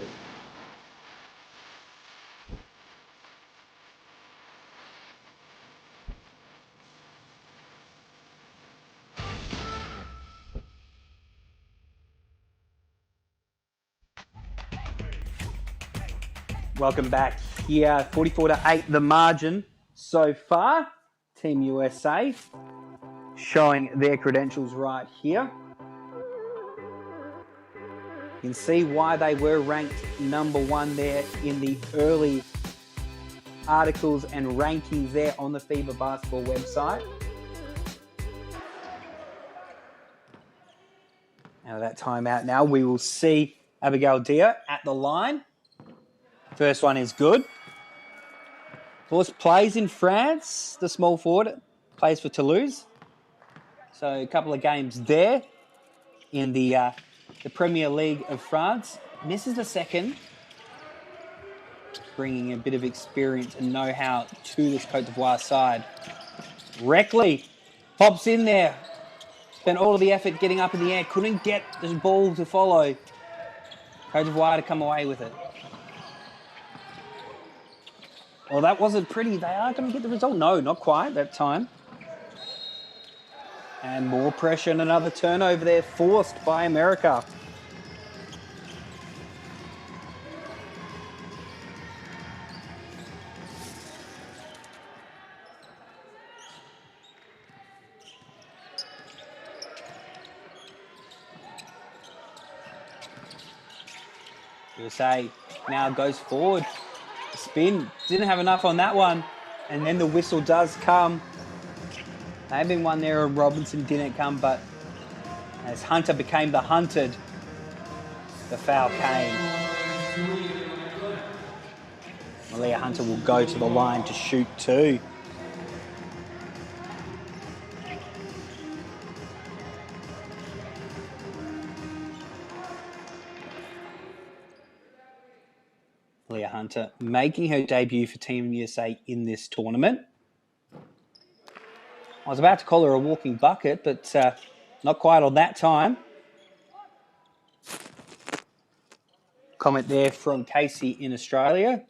Welcome back here. 44-8 the margin so far. Team USA showing their credentials right here. You can see why they were ranked #1 there in the early articles and rankings there on the FIBA basketball website. Out of that timeout now, we will see Abigail Dia at the line. First one is good. Of course, plays in France, the small forward, plays for Toulouse. So a couple of games there in the Premier League of France. Misses the second, bringing a bit of experience and know-how to this Côte d'Ivoire side. Reckley pops in there. Spent all of the effort getting up in the air. Couldn't get the ball to follow. Côte d'Ivoire to come away with it. Well, that wasn't pretty. They are going to get the result. No, not quite that time. And more pressure and another turnover there forced by America. USA now goes forward. Spin, didn't have enough on that one. And then the whistle does come. May have been one there and Robinson didn't come, but as Hunter became the hunted, the foul came. Malia Hunter will go to the line to shoot two. Malia Hunter making her debut for Team USA in this tournament. I was about to call her a walking bucket, but not quite on that time. Comment there from Casey in Australia.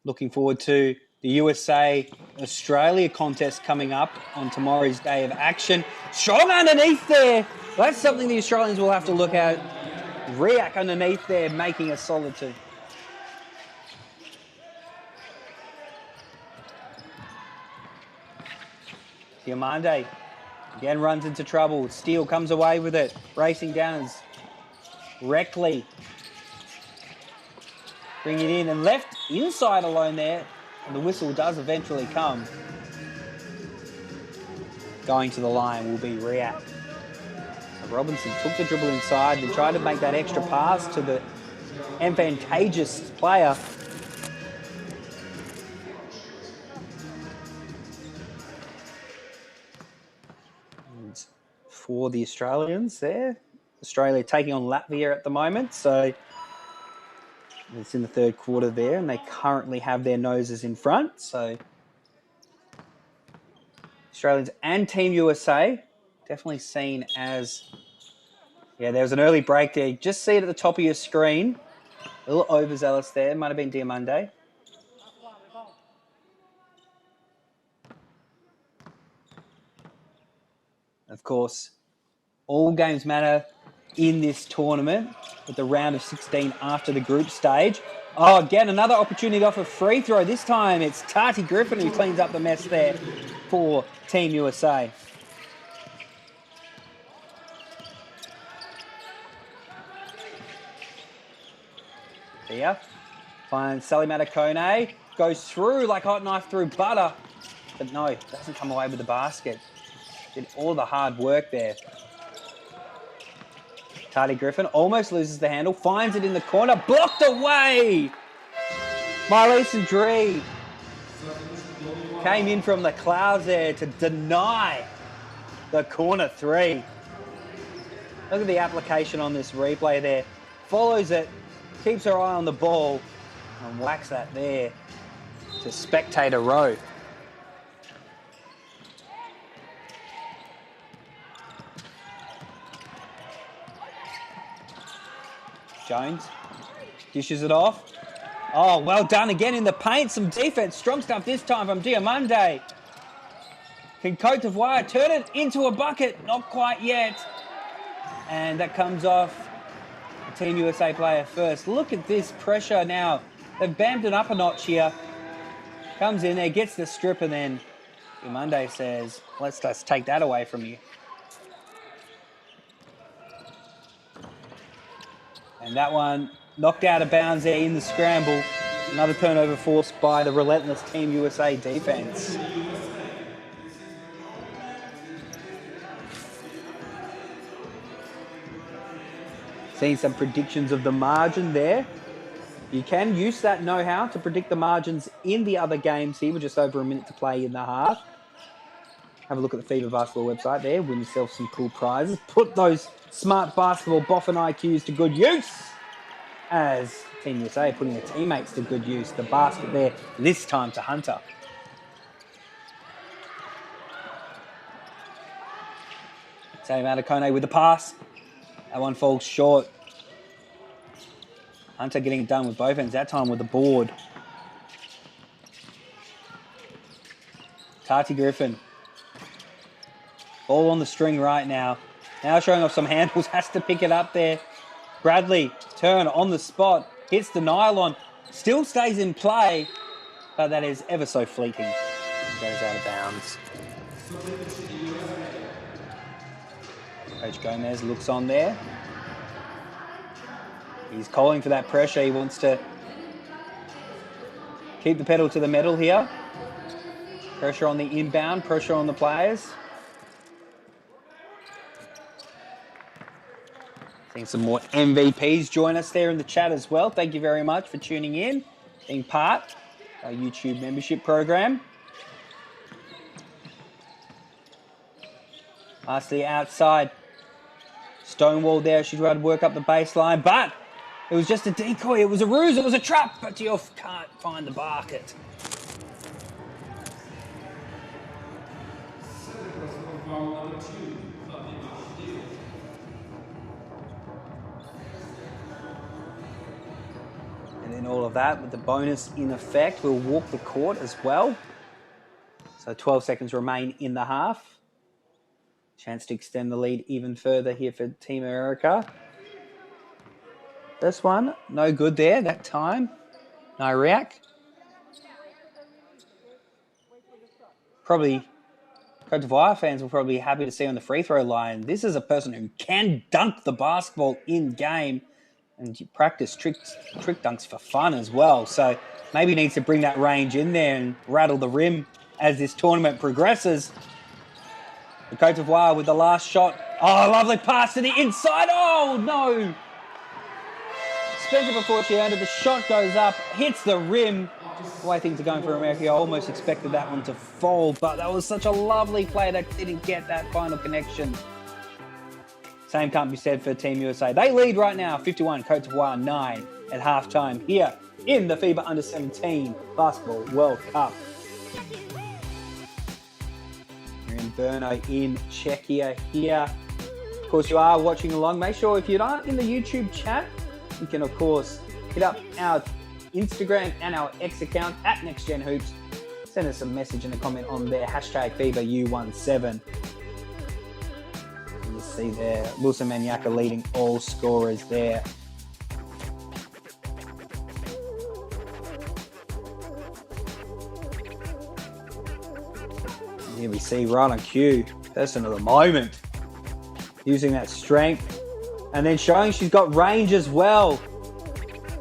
Looking forward to the USA-Australia contest coming up on tomorrow's day of action. Strong underneath there. That's something the Australians will have to look at. Riak underneath there, making a solid two. Diamande again runs into trouble. Steele comes away with it. Racing down as Reckley. Bring it in and left inside alone there. And the whistle does eventually come. Going to the line will be Riak. So Robinson took the dribble inside and tried to make that extra pass to the advantageous player. And for the Australians there, Australia taking on Latvia at the moment. So it's in the third quarter there, and they currently have their noses in front. So Australians and Team USA definitely seen as, yeah, there was an early break there. Just see it at the top of your screen. A little overzealous there. Might have been Diamande. Of course, all games matter in this tournament with the round of 16 after the group stage. Oh, again, another opportunity off a free throw. This time it's Tati Griffin who cleans up the mess there for Team USA. Here, finds Sally Matakone, goes through like hot knife through butter, but no, doesn't come away with the basket. Did all the hard work there. Tardy Griffin almost loses the handle, finds it in the corner, blocked away! Marlise Dree came in from the clouds there to deny the corner three. Look at the application on this replay there. Follows it, keeps her eye on the ball, and whacks that there to spectator row. Jones dishes it off. Oh, well done again in the paint. Some defense. Strong stuff this time from Diamande. Can Côte d'Ivoire turn it into a bucket? Not quite yet. And that comes off the Team USA player first. Look at this pressure now. They've bammed it up a notch here. Comes in there, gets the strip, and then Diamande says, let's just take that away from you. And that one knocked out of bounds there in the scramble. Another turnover forced by the relentless Team USA defense. Seeing some predictions of the margin there. You can use that know-how to predict the margins in the other games here with just over a minute to play in the half. Have a look at the FIBA basketball website there. Win yourself some cool prizes. Put those smart basketball boffin IQs to good use. As Team USA putting their teammates to good use. The basket there, this time to Hunter. Same Adekone with the pass. That one falls short. Hunter getting it done with both ends, that time with the board. Tati Griffin. All on the string right now. Now showing off some handles, has to pick it up there. Bradley, turn on the spot, hits the nylon, still stays in play, but that is ever so fleeting. Goes out of bounds. Coach Gomez looks on there. He's calling for that pressure. He wants to keep the pedal to the metal here. Pressure on the inbound, pressure on the players. Seeing some more MVPs join us there in the chat as well. Thank you very much for tuning in, being part of our YouTube membership program. Pass to the outside. Stonewall there. She tried to work up the baseline, but it was just a decoy. It was a ruse. It was a trap, but Diouf can't find the basket. And then all of that with the bonus in effect. We'll walk the court as well. So 12 seconds remain in the half. Chance to extend the lead even further here for Team America. This one, no good there that time. No react. Probably Côte d'Ivoire fans will probably be happy to see on the free throw line. This is a person who can dunk the basketball in game and practice trick dunks for fun as well. So maybe needs to bring that range in there and rattle the rim as this tournament progresses. The Côte d'Ivoire with the last shot. Oh, lovely pass to the inside. Oh, no. Spencer before she earned it. The shot goes up, hits the rim. The way things are going for America, I almost expected that one to fall, but that was such a lovely play that didn't get that final connection. Same can't be said for Team USA. They lead right now, 51, Côte d'Ivoire 9 at halftime here in the FIBA U17 Basketball World Cup. We're in Brno in Czechia here. Of course, you are watching along. Make sure if you're not in the YouTube chat, you can, of course, hit up our Instagram and our X account at NextGenHoops. Send us a message and a comment on there, hashtag FIBA U17. You see there, Wilson Maniaka leading all scorers there. And here we see right on cue, person of the moment, using that strength and then showing she's got range as well.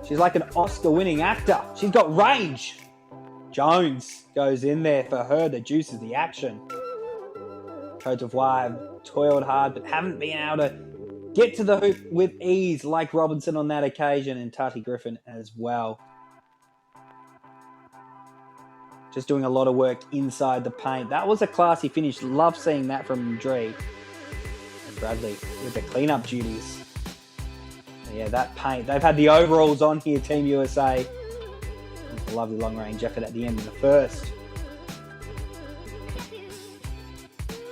She's like an Oscar-winning actor. She's got range. Jones goes in there for her. The juice is the action. Côte d'Ivoire have toiled hard, but haven't been able to get to the hoop with ease, like Robinson on that occasion and Tati Griffin as well. Just doing a lot of work inside the paint. That was a classy finish. Love seeing that from Dre. And Bradley with the cleanup duties. Yeah, that paint. They've had the overalls on here, Team USA. A lovely long-range effort at the end of the first.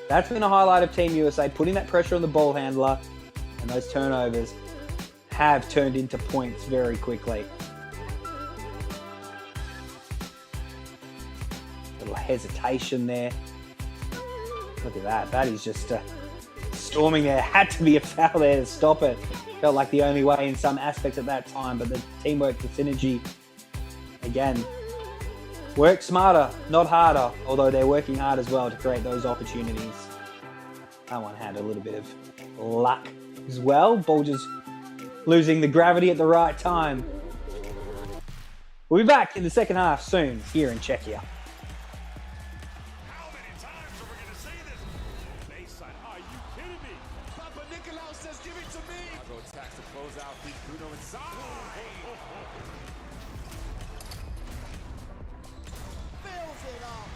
That's been a highlight of Team USA, putting that pressure on the ball handler, and those turnovers have turned into points very quickly. Little hesitation there. Look at that. That is just storming there. Had to be a foul there to stop it. Felt like the only way in some aspects at that time, but the teamwork, the synergy, again, work smarter, not harder, although they're working hard as well to create those opportunities. That one had a little bit of luck as well. Ball just losing the gravity at the right time. We'll be back in the second half soon here in Czechia. How many times are we going to see this? Baseline, are you kidding me? Papa Nicolau says, give it to me. Chicago attacks the closeout, feeds Bruno inside. Fills it up.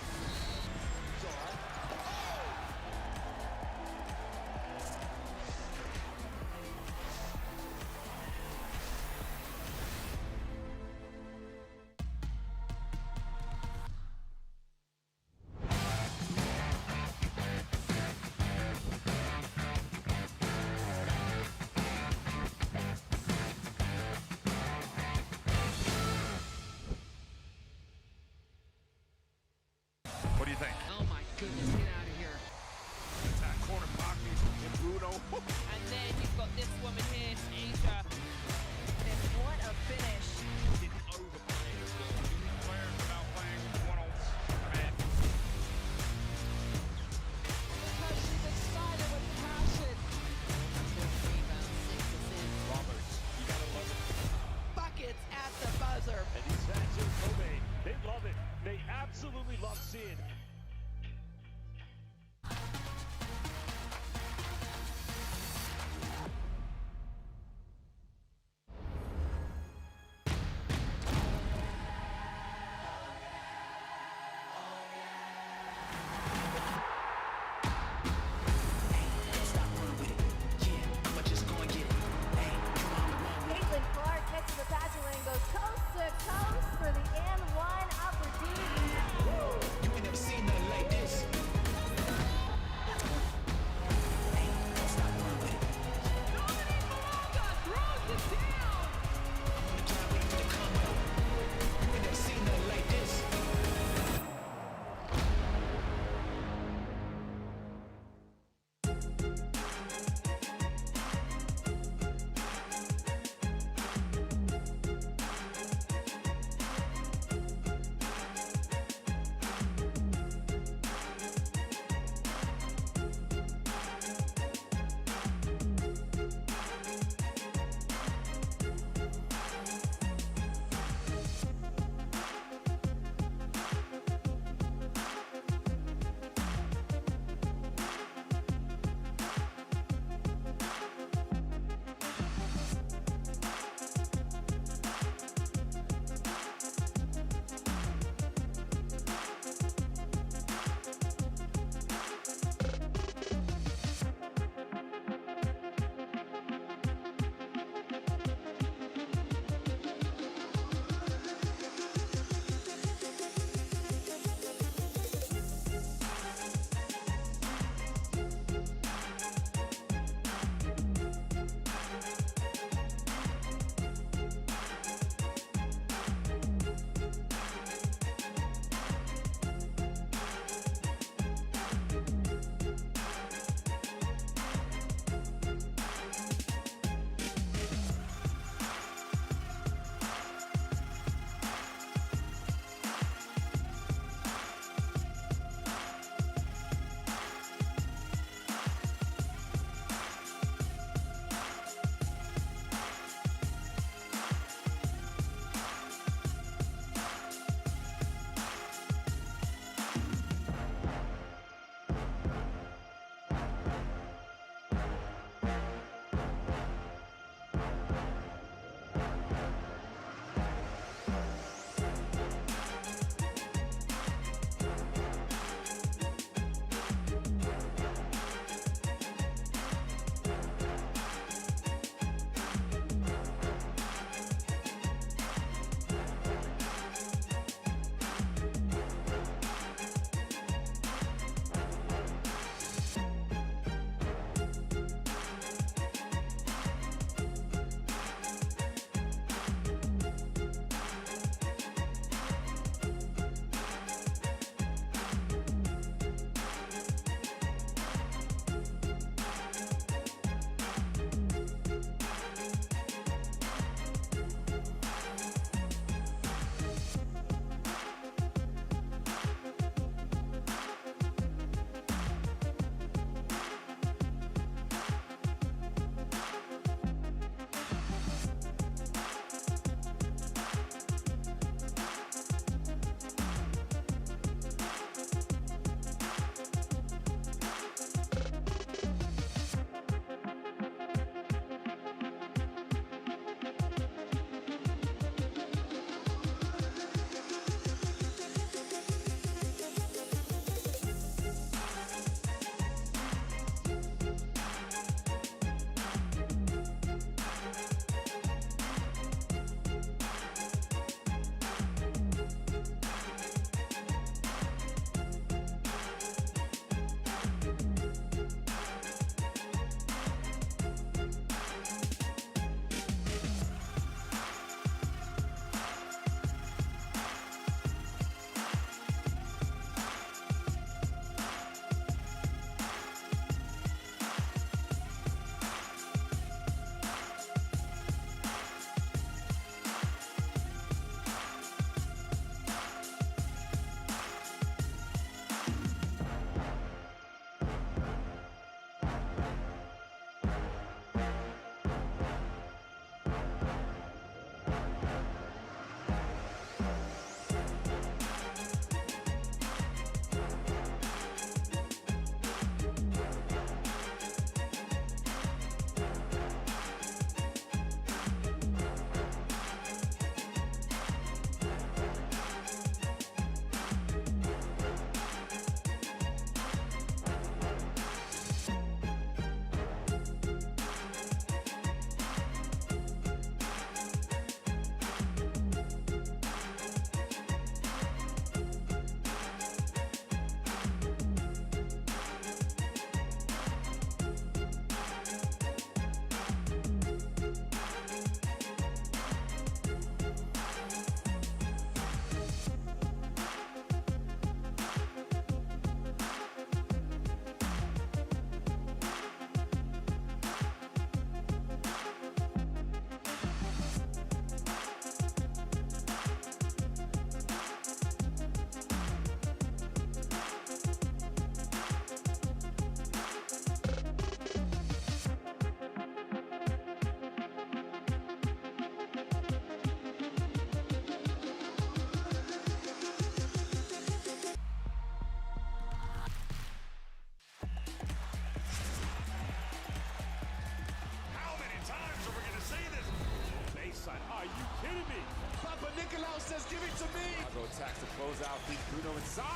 says, give it to me. Margot attacks the closeout, feet Bruno inside.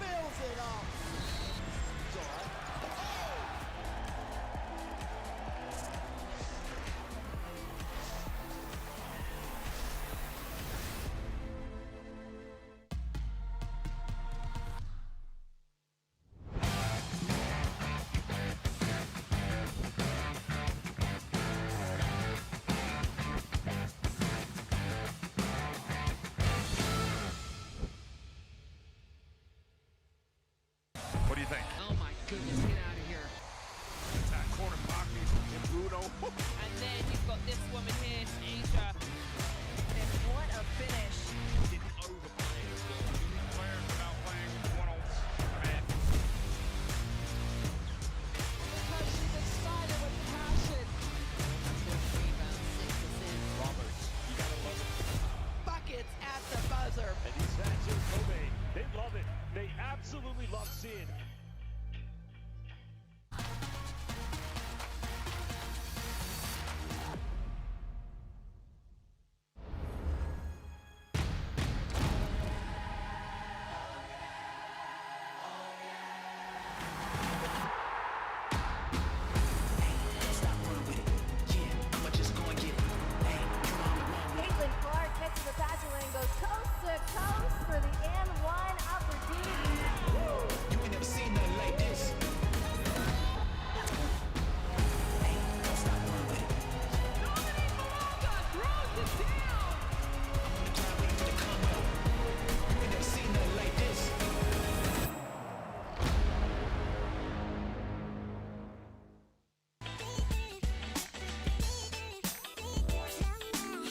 Fills it up. It's all right. What do you think? Oh my goodness, get out of here. Attack corner Bogby and Bruno. And then you've got this woman here, Asia. And what a finish. Didn't overplay it. Players without playing one-on-one. Because she's excited with passion. Rebound, 6%. Roberts, you gotta love it. Buckets at the buzzer. And these fans here, Kobe, they love it. They absolutely love seeing it. Caitlin Clark gets to the passing lane, goes coast to coast for the and one upper D. You ain't never seen nothing like this. Hey, don't stop running with it. The time waiting for the come up. You ain't never seen nothing like this.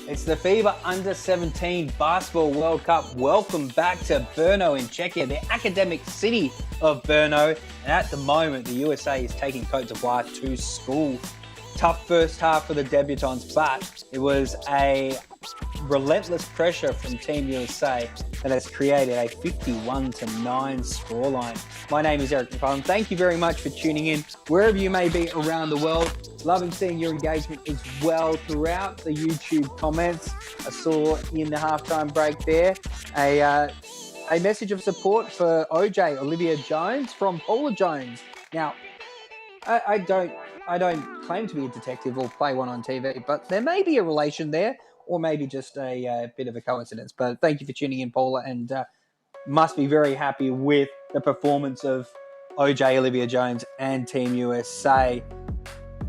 It's the FIBA Under-17 Basketball World Cup. Welcome back to Brno in Czechia, the academic city of Brno. And at the moment, the USA is taking Côte d'Ivoire to school. Tough first half for the debutants, but it was a relentless pressure from Team USA that has created a 51-9 scoreline. My name is Eric McFarlane. Thank you very much for tuning in wherever you may be around the world. Loving seeing your engagement as well throughout the YouTube comments. I saw in the halftime break there a message of support for OJ, Olivia Jones, from Paula Jones. Now, I don't claim to be a detective or play one on TV, but there may be a relation there, or maybe just a bit of a coincidence. But thank you for tuning in, Paula, and must be very happy with the performance of OJ, Olivia Jones, and Team USA.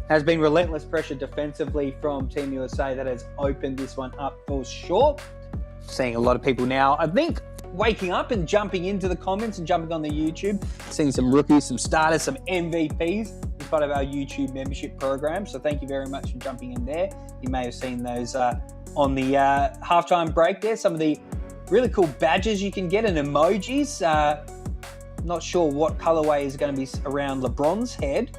Has been relentless pressure defensively from Team USA that has opened this one up for sure. Seeing a lot of people now, I think, waking up and jumping into the comments and jumping on the YouTube, seeing some rookies, some starters, some MVPs as part of our YouTube membership program. So thank you very much for jumping in there. You may have seen those on the halftime break there. Some of the really cool badges you can get and emojis. Not sure what colorway is going to be around LeBron's head,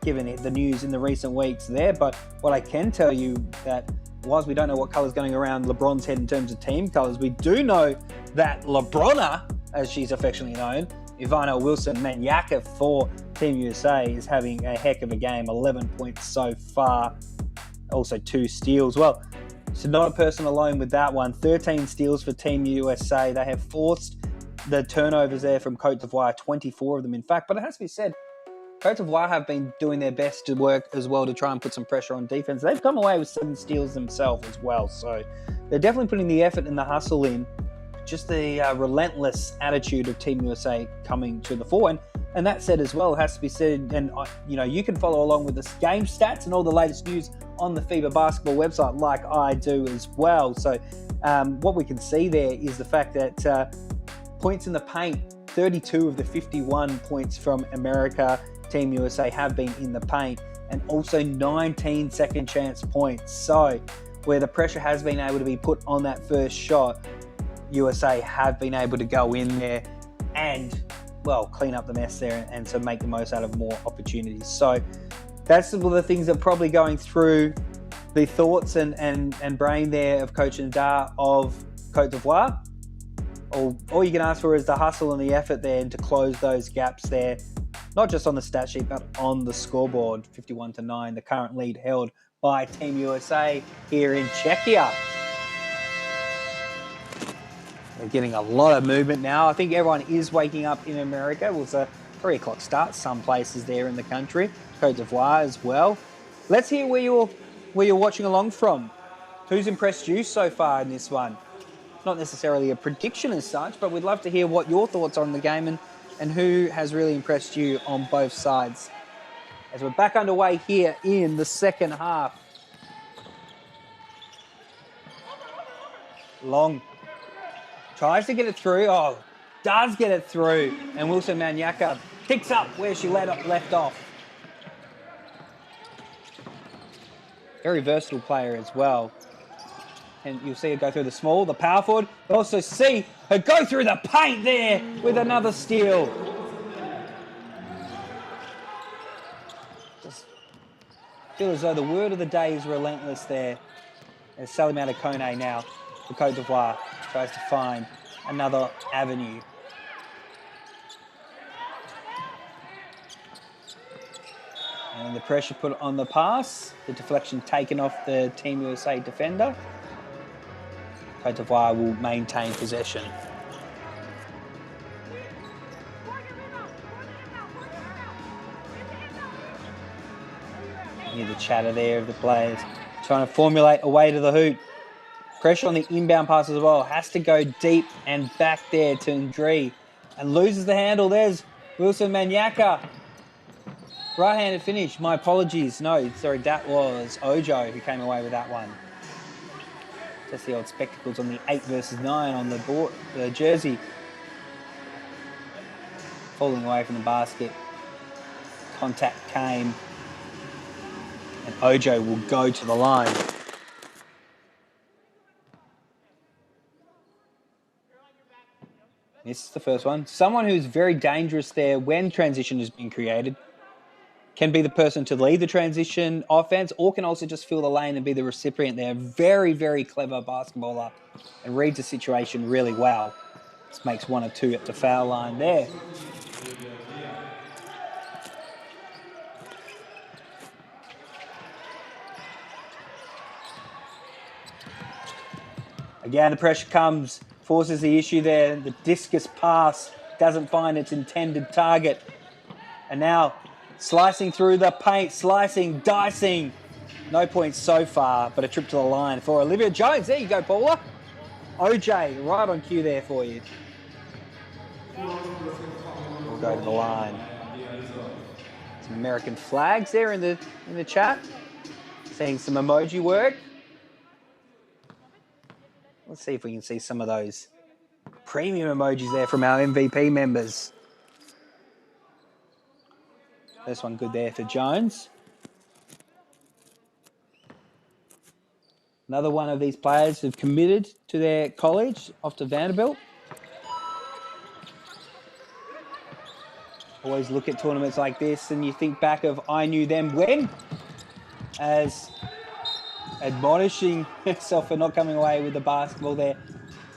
given the news in the recent weeks there. But what I can tell you that whilst we don't know what colour's going around LeBron's head in terms of team colours, we do know that LeBrona, as she's affectionately known, Ivana Wilson-Manyaka for Team USA, is having a heck of a game. 11 points so far, also 2 steals. Well, so not a person alone with that one. 13 steals for Team USA. They have forced the turnovers there from Côte d'Ivoire, 24 of them in fact. But it has to be said, Côte d'Ivoire have been doing their best to work as well to try and put some pressure on defense. They've come away with 7 steals themselves as well. So they're definitely putting the effort and the hustle in. Just the relentless attitude of Team USA coming to the fore. And that said as well, it has to be said, and you can follow along with the game stats and all the latest news on the FIBA basketball website like I do as well. So what we can see there is the fact that points in the paint, 32 of the 51 points from America, Team USA, have been in the paint, and also 19 second chance points. So where the pressure has been able to be put on that first shot, USA have been able to go in there and, well, clean up the mess there and so make the most out of more opportunities. So that's one of the things that are probably going through the thoughts and brain there of Coach Ndar of Côte d'Ivoire. All you can ask for is the hustle and the effort there and to close those gaps there not just on the stat sheet, but on the scoreboard. 51-9, the current lead held by Team USA here in Czechia. They're getting a lot of movement now. I think everyone is waking up in America. It was a 3 o'clock start, some places there in the country. Côte d'Ivoire as well. Let's hear where you're watching along from. Who's impressed you so far in this one? Not necessarily a prediction as such, but we'd love to hear what your thoughts are on the game and who has really impressed you on both sides. As we're back underway here in the second half. Long tries to get it through. Oh, does get it through. And Wilson Manyaka picks up where she left off. Very versatile player as well. And you'll see her go through the small, the power forward. You also see her go through the paint there with another steal. Just feel as though the word of the day is relentless there. As Salimata Kone now, for Côte d'Ivoire, tries to find another avenue. And the pressure put on the pass. The deflection taken off the Team USA defender. Côte d'Ivoire will maintain possession. You hear the chatter there of the players trying to formulate a way to the hoop. Pressure on the inbound pass as well. Has to go deep and back there to Ndri. And loses the handle. There's Wilson Manyaka. Right-handed finish. My apologies. No, sorry, that was Ojo who came away with that one. Just the old spectacles on the 8 versus 9 on the board, the jersey. Falling away from the basket. Contact came. And Ojo will go to the line. This is the first one. Someone who's very dangerous there when transition has been created. Can be the person to lead the transition offense or can also just fill the lane and be the recipient there. Very, very clever basketballer and reads the situation really well. This makes 1 or 2 at the foul line there. Again, the pressure comes, forces the issue there. The discus pass doesn't find its intended target. And now slicing through the paint, slicing, dicing. No points so far, but a trip to the line for Olivia Jones. There you go, Paula. OJ, right on cue there for you. We'll go to the line. Some American flags there in the chat. Seeing some emoji work. Let's see if we can see some of those premium emojis there from our MVP members. First one good there for Jones. Another one of these players who've committed to their college, off to Vanderbilt. Always look at tournaments like this and you think back of I knew them when, as admonishing herself for not coming away with the basketball there.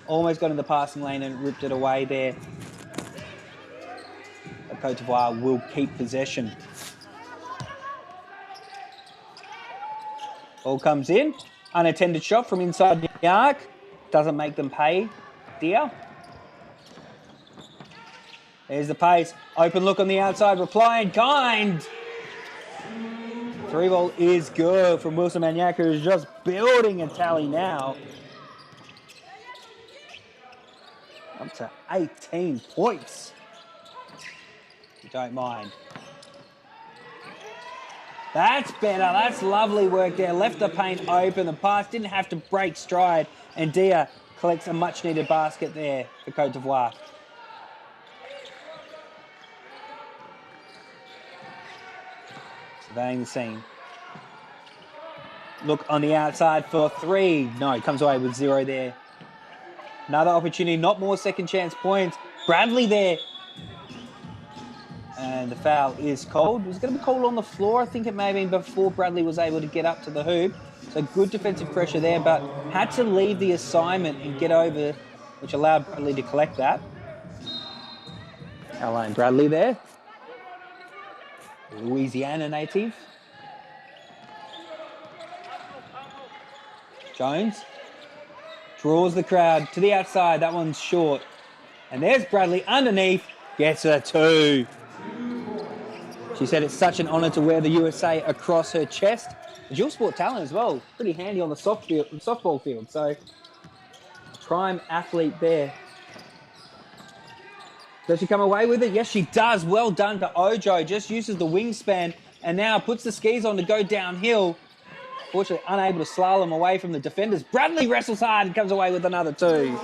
Almost got in the passing lane and ripped it away there. Côte d'Ivoire will keep possession. Ball comes in. Unattended shot from inside the arc. Doesn't make them pay. Dear. There's the pace. Open look on the outside. Reply in kind. 3 ball is good from Wilson Manyaka, who's just building a tally now. Up to 18 points. Don't mind. That's better. That's lovely work there. Left the paint open. The pass didn't have to break stride. And Dia collects a much-needed basket there for Côte d'Ivoire. Surveying the scene. Look on the outside for 3. No, comes away with 0 there. Another opportunity. Not more second chance points. Bradley there. And the foul is called. It was going to be called on the floor. I think it may have been before Bradley was able to get up to the hoop. So good defensive pressure there, but had to leave the assignment and get over, which allowed Bradley to collect that. Caroline Bradley there. Louisiana native. Jones draws the crowd to the outside. That one's short. And there's Bradley underneath. Gets a 2. She said it's such an honour to wear the USA across her chest. A dual sport talent as well. Pretty handy on the softball field. So, prime athlete there. Does she come away with it? Yes, she does. Well done to Ojo. Just uses the wingspan and now puts the skis on to go downhill. Fortunately, unable to slalom away from the defenders. Bradley wrestles hard and comes away with another 2.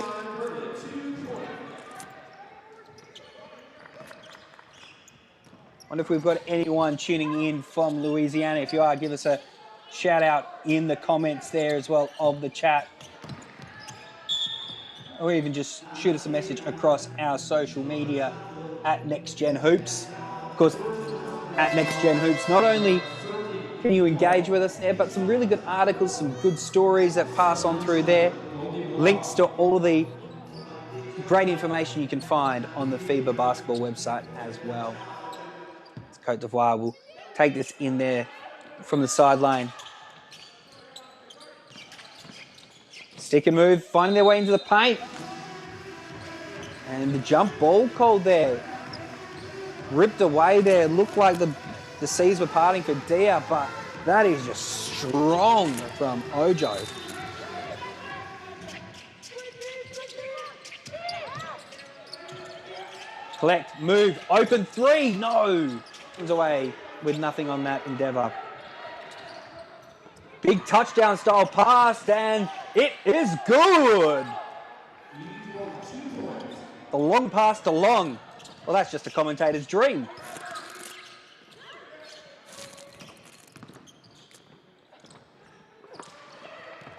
Wonder if we've got anyone tuning in from Louisiana. If you are, give us a shout out in the comments there as well of the chat. Or even just shoot us a message across our social media at Next Gen Hoops. Of course, at Next Gen Hoops, not only can you engage with us there, but some really good articles, some good stories that pass on through there. Links to all of the great information you can find on the FIBA basketball website as well. Côte d'Ivoire will take this in there from the sideline. Stick and move, finding their way into the paint. And the jump ball called there. Ripped away there. Looked like the seas were parting for Dia, but that is just strong from Ojo. Collect, move, open 3, no! Comes away with nothing on that endeavour. Big touchdown style pass and it is good! The long pass to Long. Well, that's just a commentator's dream.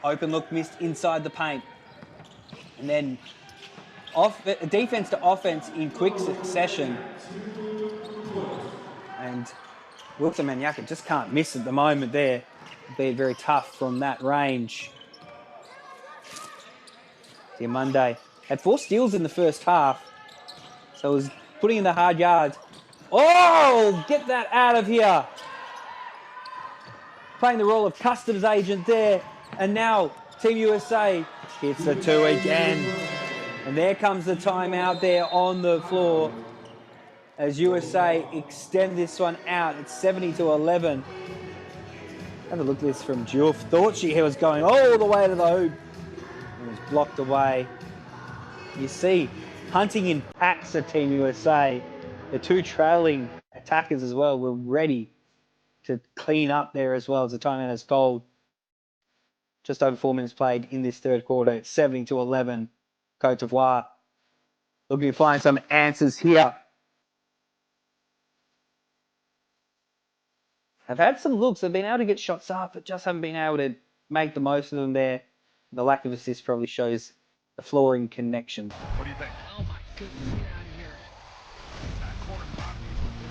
Open look missed inside the paint. And then defense to offense in quick succession. And Wilson Maniaka just can't miss at the moment there. Be very tough from that range. Monday had 4 steals in the first half. So was putting in the hard yards. Oh, get that out of here. Playing the role of customs agent there. And now Team USA hits the 2 again. And there comes the timeout there on the floor as USA extend this one out. It's 70-11. Have a look at this from Jules. Thought she was going all the way to the hoop. And was blocked away. You see, hunting in packs at Team USA. The 2 trailing attackers as well were ready to clean up there as well as the timeout has called. Just over 4 minutes played in this third quarter. It's 70-11. Côte d'Ivoire looking to find some answers here. Have had some looks. They've been able to get shots up, but just haven't been able to make the most of them there. The lack of assist probably shows the flooring connection. What do you think? Oh my goodness, get out of here. That corner pocket,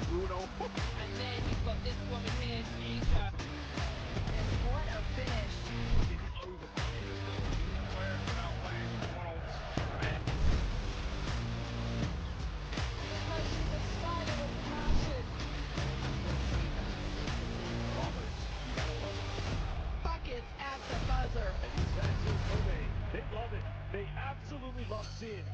Bruno. And then you've got this woman here, Asia. And what a finish. Because she decided with passion. Buckets at the buzzer. They love it. They absolutely love seeing it.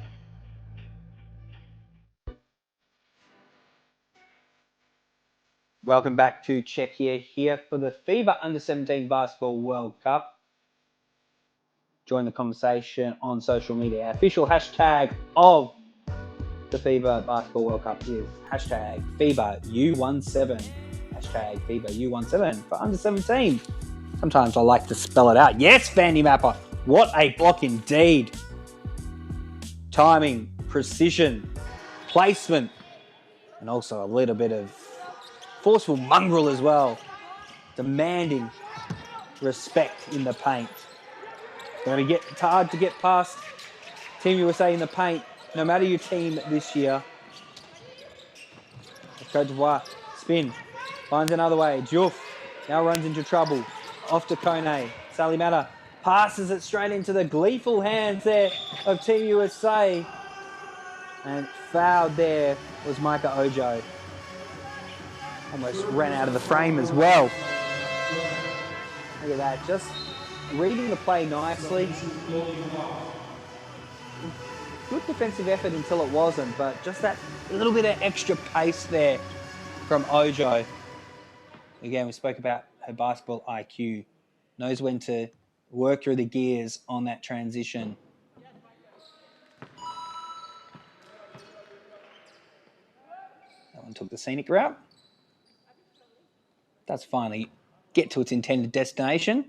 Welcome back to Czechia here for the FIBA U17 Basketball World Cup. Join the conversation on social media. Official hashtag of the FIBA Basketball World Cup is hashtag FIBA U17. Hashtag FIBA U17 for under 17. Sometimes I like to spell it out. Yes, Vandy Mapper. What a block indeed. Timing, precision, placement, and also a little bit of forceful mongrel as well. Demanding respect in the paint. It's hard to get past Team USA in the paint, no matter your team this year. Côte d'Ivoire, spin, finds another way. Diouf now runs into trouble. Off to Kone. Sally Matter passes it straight into the gleeful hands there of Team USA. And fouled there was Micah Ojo. Almost ran out of the frame as well. Look at that, just reading the play nicely. Good defensive effort until it wasn't, but just that little bit of extra pace there from Ojo. Again, we spoke about her basketball IQ. Knows when to work through the gears on that transition. That one took the scenic route. Does finally get to its intended destination.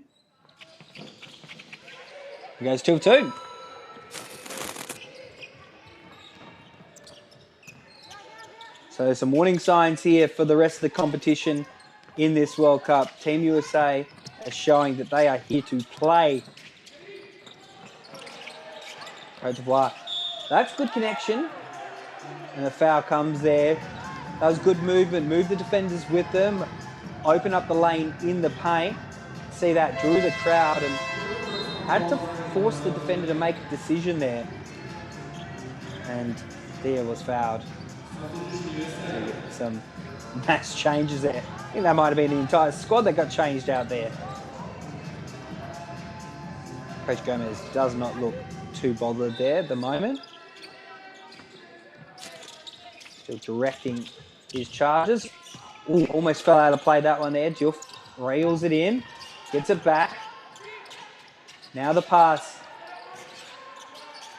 It goes 2-2. So some warning signs here for the rest of the competition in this World Cup. Team USA is showing that they are here to play. Côte d'Ivoire. That's good connection. And the foul comes there. That was good movement. Move the defenders with them. Open up the lane in the paint. See that, drew the crowd and had to force the defender to make a decision there. And Dia was fouled. Some mass changes there. I think that might have been the entire squad that got changed out there. Coach Gomez does not look too bothered there at the moment. Still directing his charges. Ooh, almost fell out of play that one there. Jill reels it in, gets it back. Now the pass.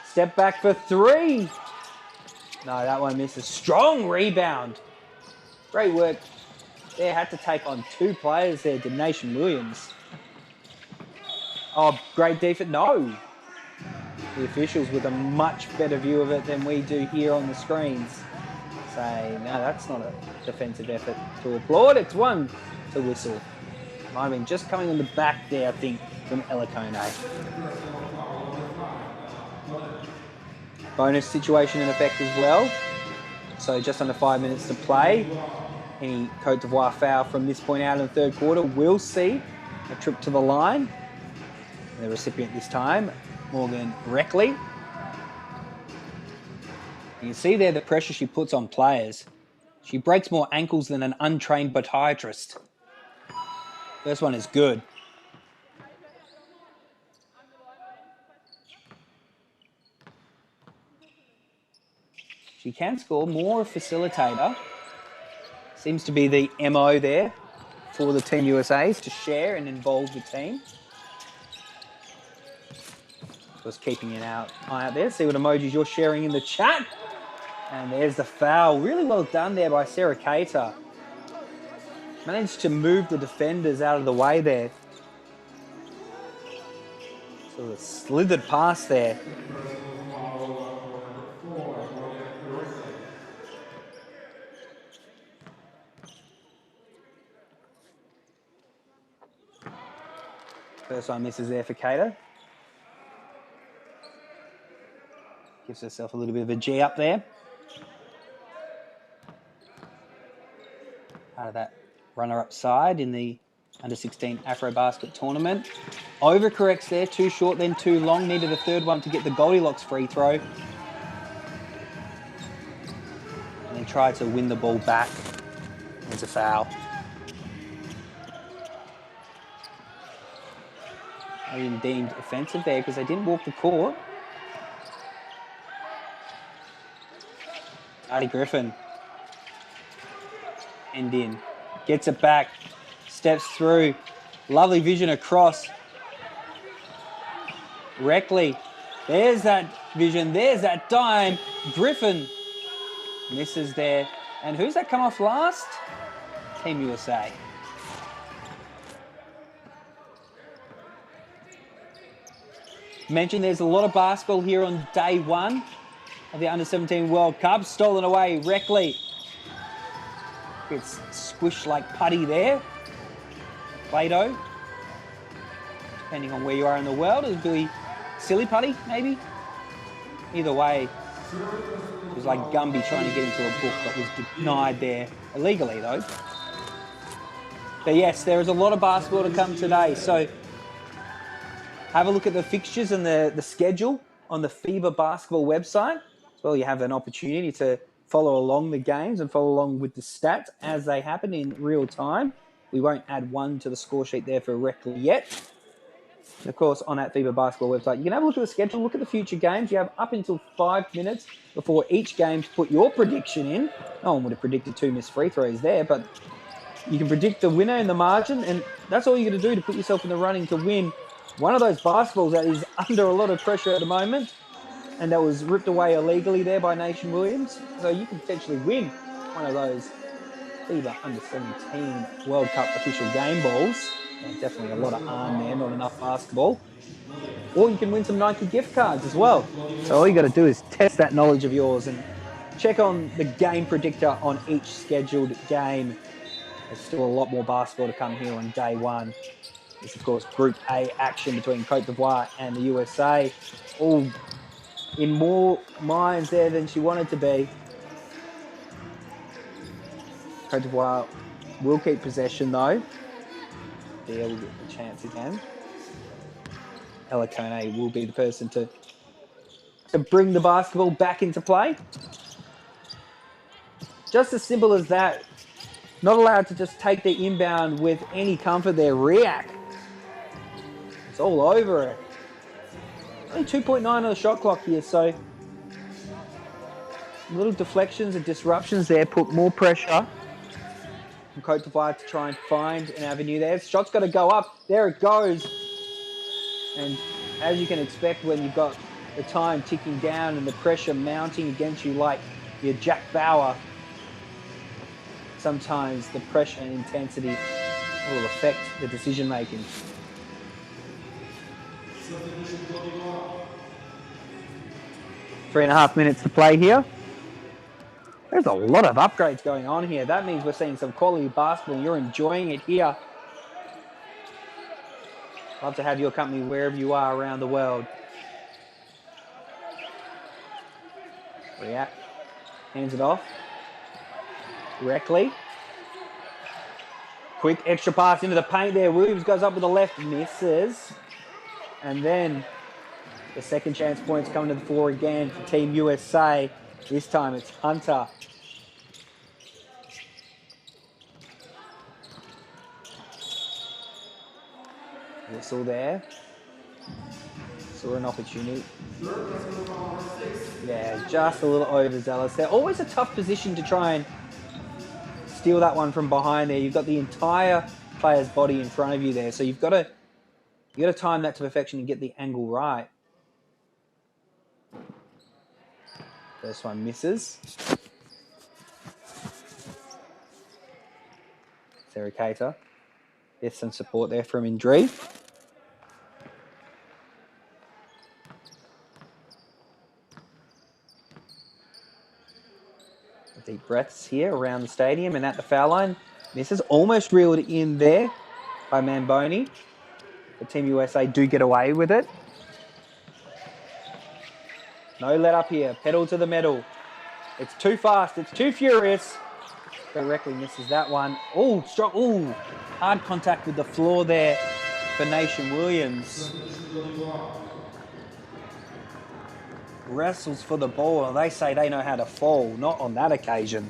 Step back for three. No, that one misses. Strong rebound. Great work. There, had to take on two players there, Denation Williams. Oh, great defense. No. The officials with a much better view of it than we do here on the screens say, no, that's not a defensive effort to applaud. It's one to whistle. Might have been just coming on the back there, I think, from Elikone. Bonus situation in effect as well. So just under 5 minutes to play. Any Côte d'Ivoire foul from this point out in the third quarter will see a trip to the line. The recipient this time, Morgan Reckley. You can see there the pressure she puts on players. She breaks more ankles than an untrained podiatrist. First one is good. She can score, more a facilitator. Seems to be the MO there for the Team USA's to share and involve the team. Just keeping an eye out there. See what emojis you're sharing in the chat. And there's the foul. Really well done there by Sarah Cater. Managed to move the defenders out of the way there. Sort of slithered past there. First one misses there for Cater. Gives herself a little bit of a G up there. Out of that runner-up side in the Under-16 Afro-Basket tournament. Overcorrects there, too short, then too long. Needed a third one to get the Goldilocks free throw. And then tried to win the ball back. It's a foul. Not even deemed offensive there because they didn't walk the court. Artie Griffin. End in. Gets it back. Steps through. Lovely vision across. Reckley. There's that vision. There's that dime. Griffin misses there. And who's that come off last? Team USA. Mentioned there's a lot of basketball here on day one of the Under-17 World Cup. Stolen away, Reckley. It's squished like putty there. Play-Doh. Depending on where you are in the world, it would be silly putty, maybe. Either way, it was like Gumby trying to get into a book that was denied there. Illegally, though. But yes, there is a lot of basketball to come today. So have a look at the fixtures and the schedule on the FIBA basketball website. Well, you have an opportunity to follow along the games and follow along with the stats as they happen in real time. We won't add one to the score sheet there for Reckley yet. Of course, on that FIBA basketball website, you can have a look at the schedule, look at the future games. You have up until 5 minutes before each game to put your prediction in. No one would have predicted 2 missed free throws there, but you can predict the winner in the margin, and that's all you're going to do to put yourself in the running to win one of those basketballs that is under a lot of pressure at the moment, and that was ripped away illegally there by Nation Williams. So you can potentially win one of those FIBA Under-17 World Cup official game balls. Definitely a lot of arm there, not enough basketball. Or you can win some Nike gift cards as well. So all you got to do is test that knowledge of yours and check on the game predictor on each scheduled game. There's still a lot more basketball to come here on day one. It's, of course, Group A action between Côte d'Ivoire and the USA. All in more minds there than she wanted to be. Côte d'Ivoire will keep possession, though. There will get the chance again. Elikone will be the person to bring the basketball back into play. Just as simple as that. Not allowed to just take the inbound with any comfort there. React. It's all over it. Only 2.9 on the shot clock here, so little deflections and disruptions there put more pressure from Côte d'Ivoire to try and find an avenue there. Shot's got to go up. There it goes. And as you can expect when you've got the time ticking down and the pressure mounting against you like your Jack Bauer, sometimes the pressure and intensity will affect the decision making. Three and a half minutes to play here. There's a lot of upgrades going on here. That means we're seeing some quality basketball. You're enjoying it here. Love to have your company wherever you are around the world. React. Hands it off. Directly. Quick extra pass into the paint there. Williams goes up with the left, misses. And then the second chance points coming to the floor again for Team USA. This time it's Hunter. Whistle there. Saw an opportunity. Yeah, just a little overzealous there. Always a tough position to try and steal that one from behind there. You've got the entire player's body in front of you there, so you've got to time that to perfection and get the angle right. First one misses. Sarah Cater gets some support there from Indri. Deep breaths here around the stadium and at the foul line. Misses, almost reeled in there by Mamboni. The Team USA do get away with it. No let up here. Pedal to the metal. It's too fast. It's too furious. Directly misses that one. Oh, strong. Oh, hard contact with the floor there for Nation Williams. Wrestles for the ball. They say they know how to fall. Not on that occasion.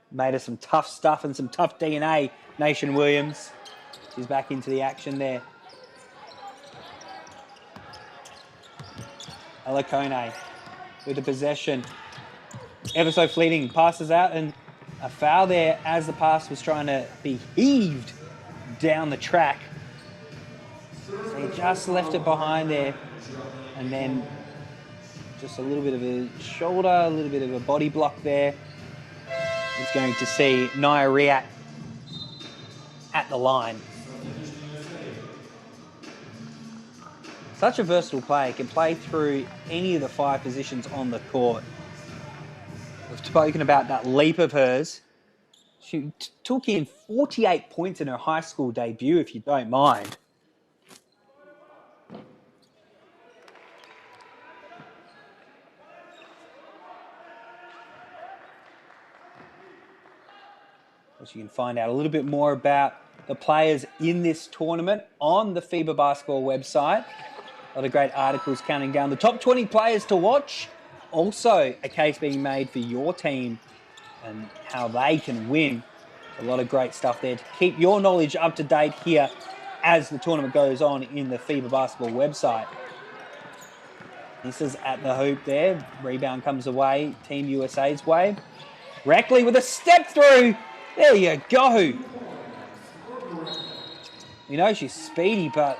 Made her some tough stuff and some tough DNA, Nation Williams. She's back into the action there. Elikone with the possession. Ever so fleeting. Passes out and a foul there as the pass was trying to be heaved down the track. So he just left it behind there. And then just a little bit of a shoulder, a little bit of a body block there. He's going to see Nia Riat at the line. Such a versatile player. Can play through any of the 5 positions on the court. We've spoken about that leap of hers. She took in 48 points in her high school debut, if you don't mind. You can find out a little bit more about the players in this tournament on the FIBA basketball website. A lot of great articles counting down the top 20 players to watch. Also, a case being made for your team and how they can win. A lot of great stuff there to keep your knowledge up to date here as the tournament goes on in the FIBA basketball website. This is at the hoop there. Rebound comes away, Team USA's way. Reckley with a step through. There you go. You know she's speedy, but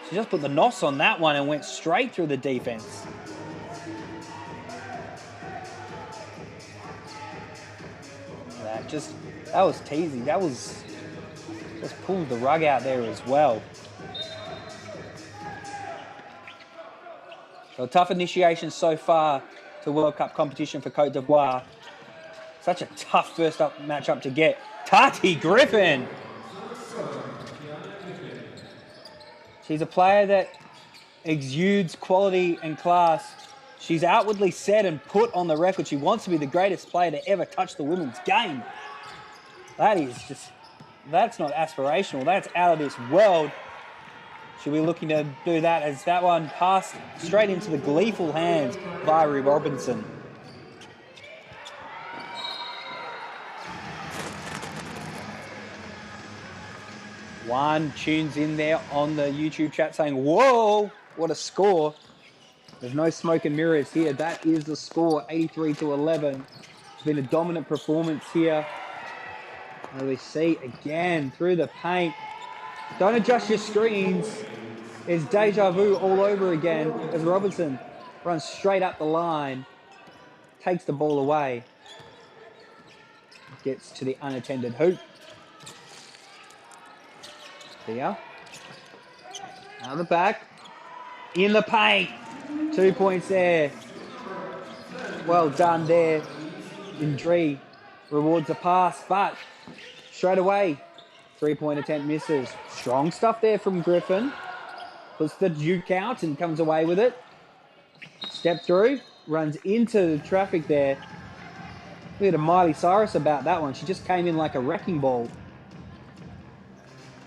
she just put the nos on that one and went straight through the defense. That was teasy. That was just pulled the rug out there as well. So a tough initiation so far to World Cup competition for Côte d'Ivoire. Such a tough first up matchup to get. Tati Griffin. She's a player that exudes quality and class. She's outwardly said and put on the record she wants to be the greatest player to ever touch the women's game. That's not aspirational. That's out of this world. She'll be looking to do that as that one passed straight into the gleeful hands of Irie Robinson. One tunes in there on the YouTube chat saying, whoa, what a score. There's no smoke and mirrors here. That is the score, 83-11. It's been a dominant performance here. And we see again through the paint. Don't adjust your screens. It's deja vu all over again as Robinson runs straight up the line, takes the ball away, gets to the unattended hoop. Here. Out the back. In the paint. 2 points there. Well done there. Indri rewards the pass, but straight away, 3-point attempt misses. Strong stuff there from Griffin. Puts the juke out and comes away with it. Step through, runs into the traffic there. Look at Miley Cyrus about that one. She just came in like a wrecking ball.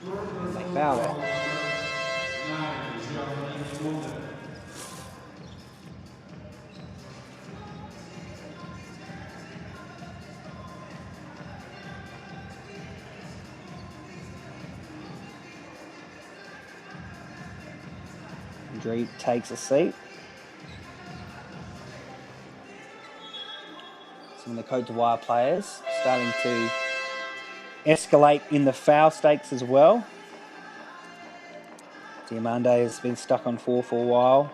They fouled it. Andre takes a seat. Some of the Côte d'Ivoire players starting to escalate in the foul stakes as well. Diamande has been stuck on 4 for a while.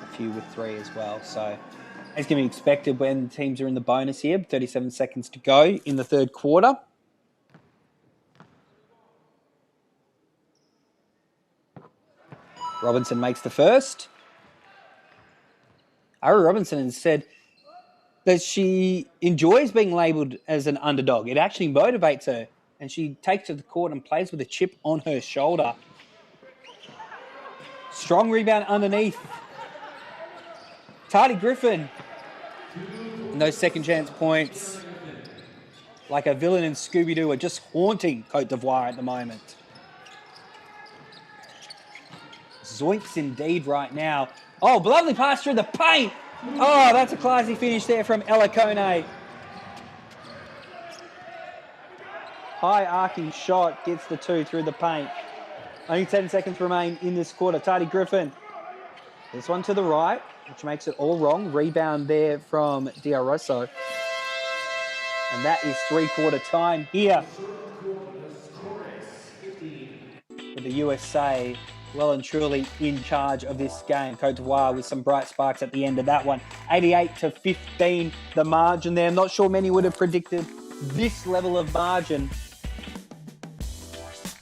A few with 3 as well. So as can be expected when teams are in the bonus here. 37 seconds to go in the third quarter. Robinson makes the first. Ari Robinson has said that she enjoys being labelled as an underdog. It actually motivates her, and she takes to the court and plays with a chip on her shoulder. Strong rebound underneath. Tati Griffin. And those second chance points, like a villain in Scooby-Doo, are just haunting Côte d'Ivoire at the moment. Zoinks indeed right now. Oh, lovely pass through the paint. Oh, that's a classy finish there from Ella Kone. High arcing shot, gets the 2 through the paint. Only 10 seconds remain in this quarter. Tati Griffin. This one to the right, which makes it all wrong. Rebound there from Diarosso. And that is three-quarter time here. With the USA well and truly in charge of this game. Côte d'Ivoire with some bright sparks at the end of that one. 88-15, the margin there. I'm not sure many would have predicted this level of margin.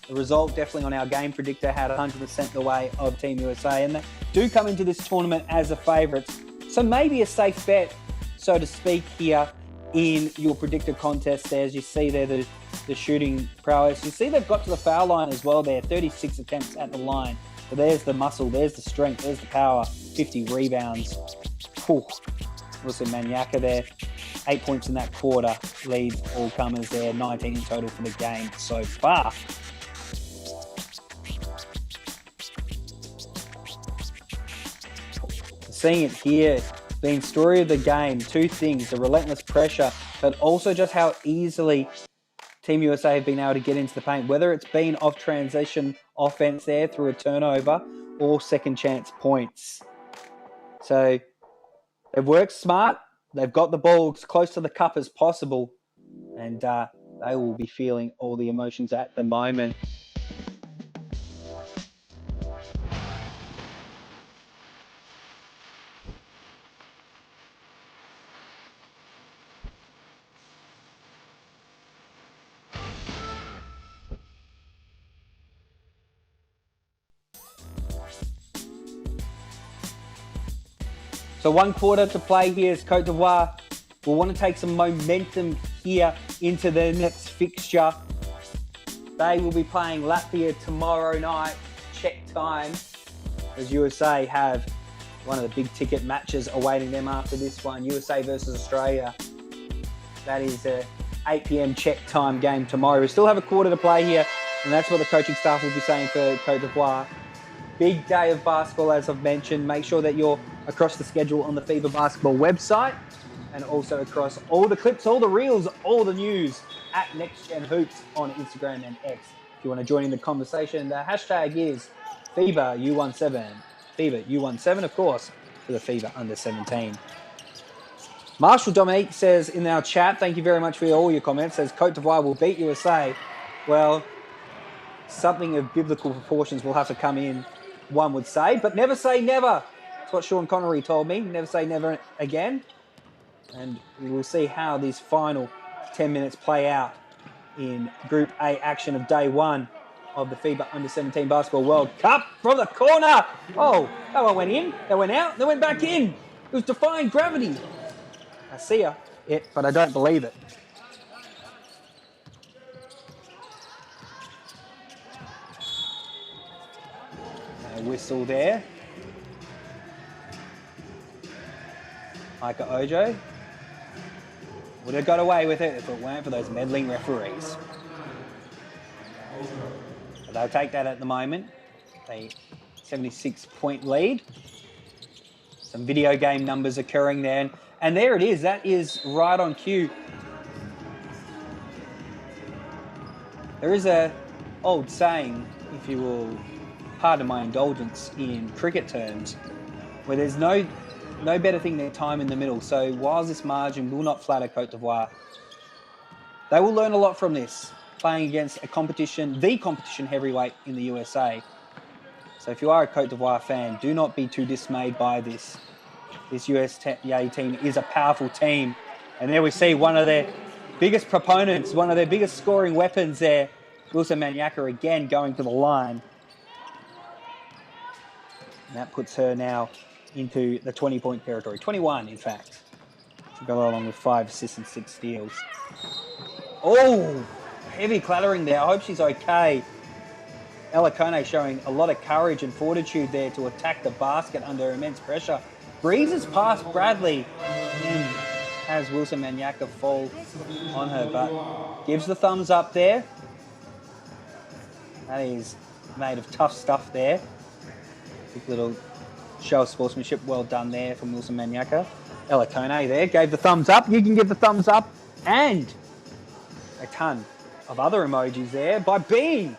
The result definitely on our game predictor had 100% the way of Team USA, and they do come into this tournament as the favourites. So maybe a safe bet, so to speak, here in your predictor contest there. As you see there, the shooting prowess. You see they've got to the foul line as well there, 36 attempts at the line. But there's the muscle, there's the strength, there's the power, 50 rebounds. Whew. Also Maniaka there, 8 points in that quarter, leads all comers there, 19 in total for the game so far. seeing it here, being story of the game, two things, the relentless pressure, but also just how easily Team USA have been able to get into the paint, whether it's been off transition offense there through a turnover or second chance points. So they've worked smart. They've got the ball as close to the cup as possible, and they will be feeling all the emotions at the moment. So 1 quarter to play here as Côte d'Ivoire will want to take some momentum here into their next fixture. They will be playing Latvia tomorrow night, Czech time, as USA have one of the big ticket matches awaiting them after this one. USA versus Australia. That is a 8 p.m. Czech time game tomorrow. We still have a quarter to play here, and that's what the coaching staff will be saying for Côte d'Ivoire. Big day of basketball, as I've mentioned. Make sure that you're across the schedule on the FIBA basketball website and also across all the clips, all the reels, all the news at NextGenHoops on Instagram and X. If you want to join in the conversation, the hashtag is FIBA U17. FIBA U17, of course, for the FIBA Under-17. Marshall Dominique says in our chat, thank you very much for all your comments, says Côte d'Ivoire will beat USA. Well, something of biblical proportions will have to come in, one would say, but never say never. That's what Sean Connery told me. Never say never again. And we will see how these final 10 minutes play out in Group A action of day one of the FIBA Under-17 Basketball World Cup from the corner. Oh, that one went in, that went out, that went back in. It was defying gravity. I see it, but I don't believe it. A whistle there. Micah Ojo would have got away with it if it weren't for those meddling referees. But they'll take that at the moment. A 76-point lead. Some video game numbers occurring there. And there it is. That is right on cue. There is a old saying, if you will pardon my indulgence in cricket terms, where there's no better thing than time in the middle. So whilst this margin will not flatter Côte d'Ivoire, they will learn a lot from this, playing against the competition heavyweight in the USA. So if you are a Côte d'Ivoire fan, do not be too dismayed by this. This USA team is a powerful team. And there we see one of their biggest proponents, one of their biggest scoring weapons there, Wilson Manyaka again going to the line. And that puts her now into the 20-point territory. 21, in fact. To go along with 5 assists and 6 steals. Oh, heavy clattering there. I hope she's okay. Ella Kone showing a lot of courage and fortitude there to attack the basket under immense pressure. Breezes past Bradley and has Wilson Manyaka fall on her, but gives the thumbs up there. That is made of tough stuff there. Big little show of sportsmanship. Well done there from Wilson Manyaka. Ella Kone there gave the thumbs up. You can give the thumbs up and a ton of other emojis there by being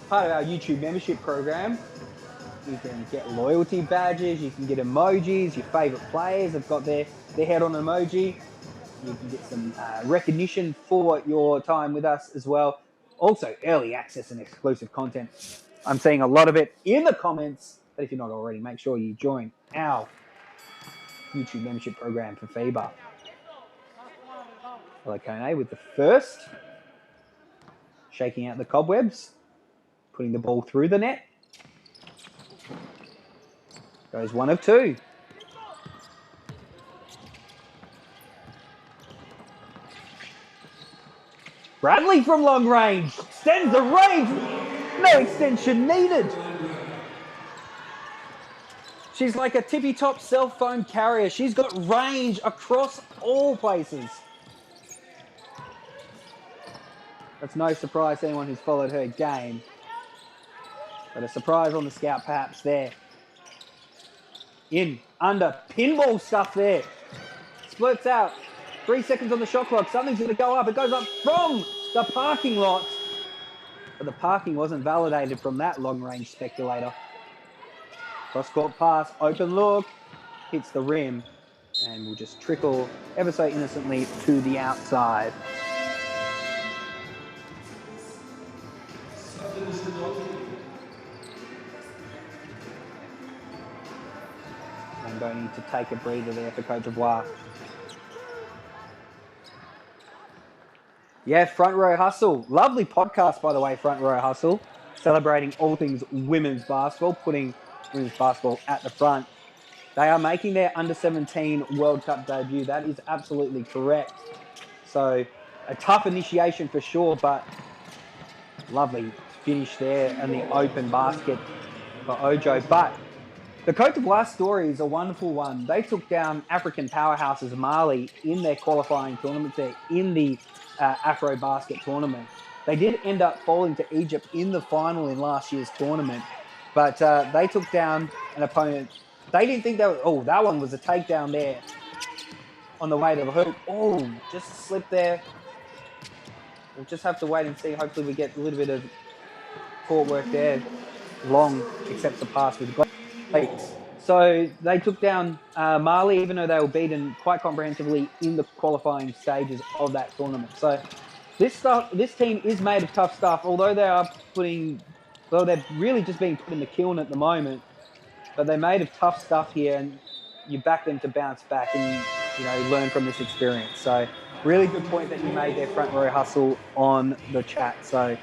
part of our YouTube membership program. You can get loyalty badges, you can get emojis, your favourite players have got their head on an emoji. You can get some recognition for your time with us as well. Also, early access and exclusive content. I'm seeing a lot of it in the comments, but if you're not already, make sure you join our YouTube membership program for FIBA. Kone with the first. Shaking out the cobwebs. Putting the ball through the net. Goes 1 of 2. Bradley from long range. Extends the range. No extension needed. She's like a tippy-top cell phone carrier. She's got range across all places. That's no surprise to anyone who's followed her game. But a surprise on the scout perhaps there In, under, pinball stuff there. Splurts out. 3 seconds on the shot clock. Something's going to go up. It goes up from the parking lot. But the parking wasn't validated from that long-range speculator. Cross-court pass, open look. Hits the rim. And will just trickle ever so innocently to the outside. I'm going to take a breather there for Côte d'Ivoire. Yeah, Front Row Hustle. Lovely podcast, by the way, Front Row Hustle. Celebrating all things women's basketball, putting women's basketball at the front. They are making their Under-17 World Cup debut. That is absolutely correct. So, a tough initiation for sure, but lovely finish there and the open basket for Ojo. But the Côte d'Ivoire story is a wonderful one. They took down African powerhouses Mali in their qualifying tournament there in the Afro Basket tournament. They did end up falling to Egypt in the final in last year's tournament, but they took down an opponent. They didn't think that was, oh, that one was a takedown there on the way to the hoop. Oh, just slipped there. We'll just have to wait and see. Hopefully we get a little bit of court work there. Long accepts the pass with great. So they took down Mali, even though they were beaten quite comprehensively in the qualifying stages of that tournament. So this team is made of tough stuff, although they're really just being put in the kiln at the moment. But they're made of tough stuff here, and you back them to bounce back and learn from this experience. So really good point that you made there, Front Row Hustle, on the chat. So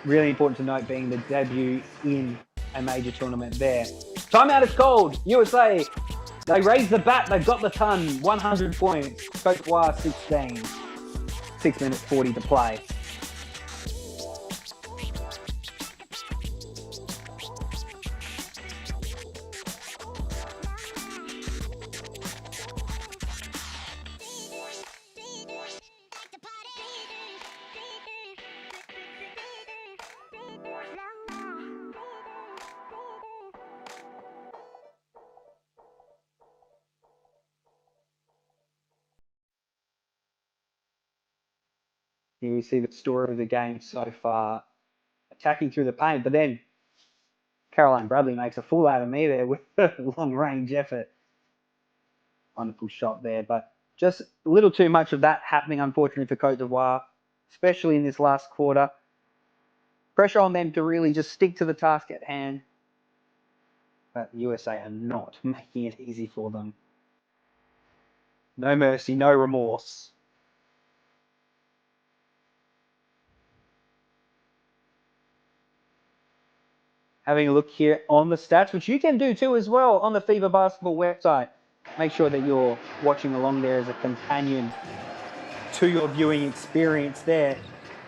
really important to note being the debut in a major tournament there. Timeout is called. USA, they raised the bat. They've got the ton. 100 points. Côte d'Ivoire 16. 6 minutes 40 to play. Here you see the story of the game so far, attacking through the paint, but then Caroline Bradley makes a fool out of me there with a long-range effort. Wonderful shot there, but just a little too much of that happening, unfortunately, for Côte d'Ivoire, especially in this last quarter. Pressure on them to really just stick to the task at hand, but the USA are not making it easy for them. No mercy, no remorse. Having a look here on the stats, which you can do too as well on the FIBA Basketball website. Make sure that you're watching along there as a companion to your viewing experience there.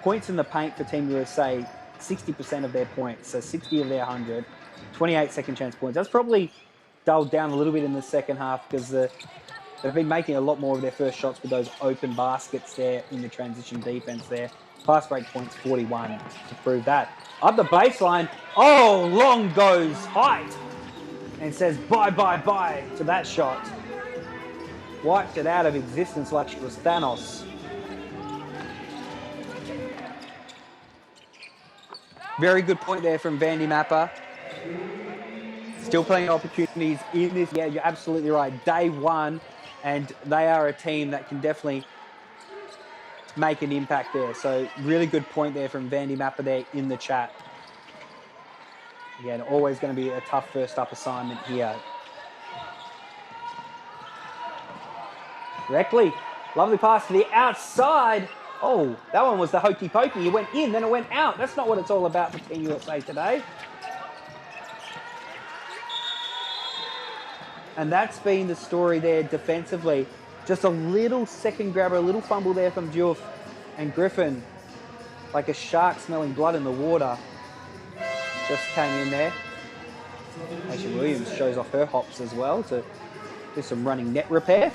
Points in the paint for Team USA, 60% of their points, so 60 of their 100, 28 second chance points. That's probably dulled down a little bit in the second half because they've been making a lot more of their first shots with those open baskets there in the transition defense there. Pass break points 41 to prove that. Up the baseline. Oh, Long goes height and says bye, bye, bye to that shot. Wiped it out of existence like it was Thanos. Very good point there from Vandy Mapper. Still plenty of opportunities in this. Yeah, you're absolutely right. Day one, and they are a team that can definitely make an impact there. So really good point there from Vandy Mapper there in the chat. Again, always going to be a tough first up assignment here. Directly, lovely pass to the outside. Oh, that one was the hokey pokey. It went in, then it went out. That's not what it's all about for Team USA today. And that's been the story there defensively. Just a little second grabber, a little fumble there from Diouf, and Griffin, like a shark smelling blood in the water, just came in there. Ashley Williams shows off her hops as well to do some running net repair.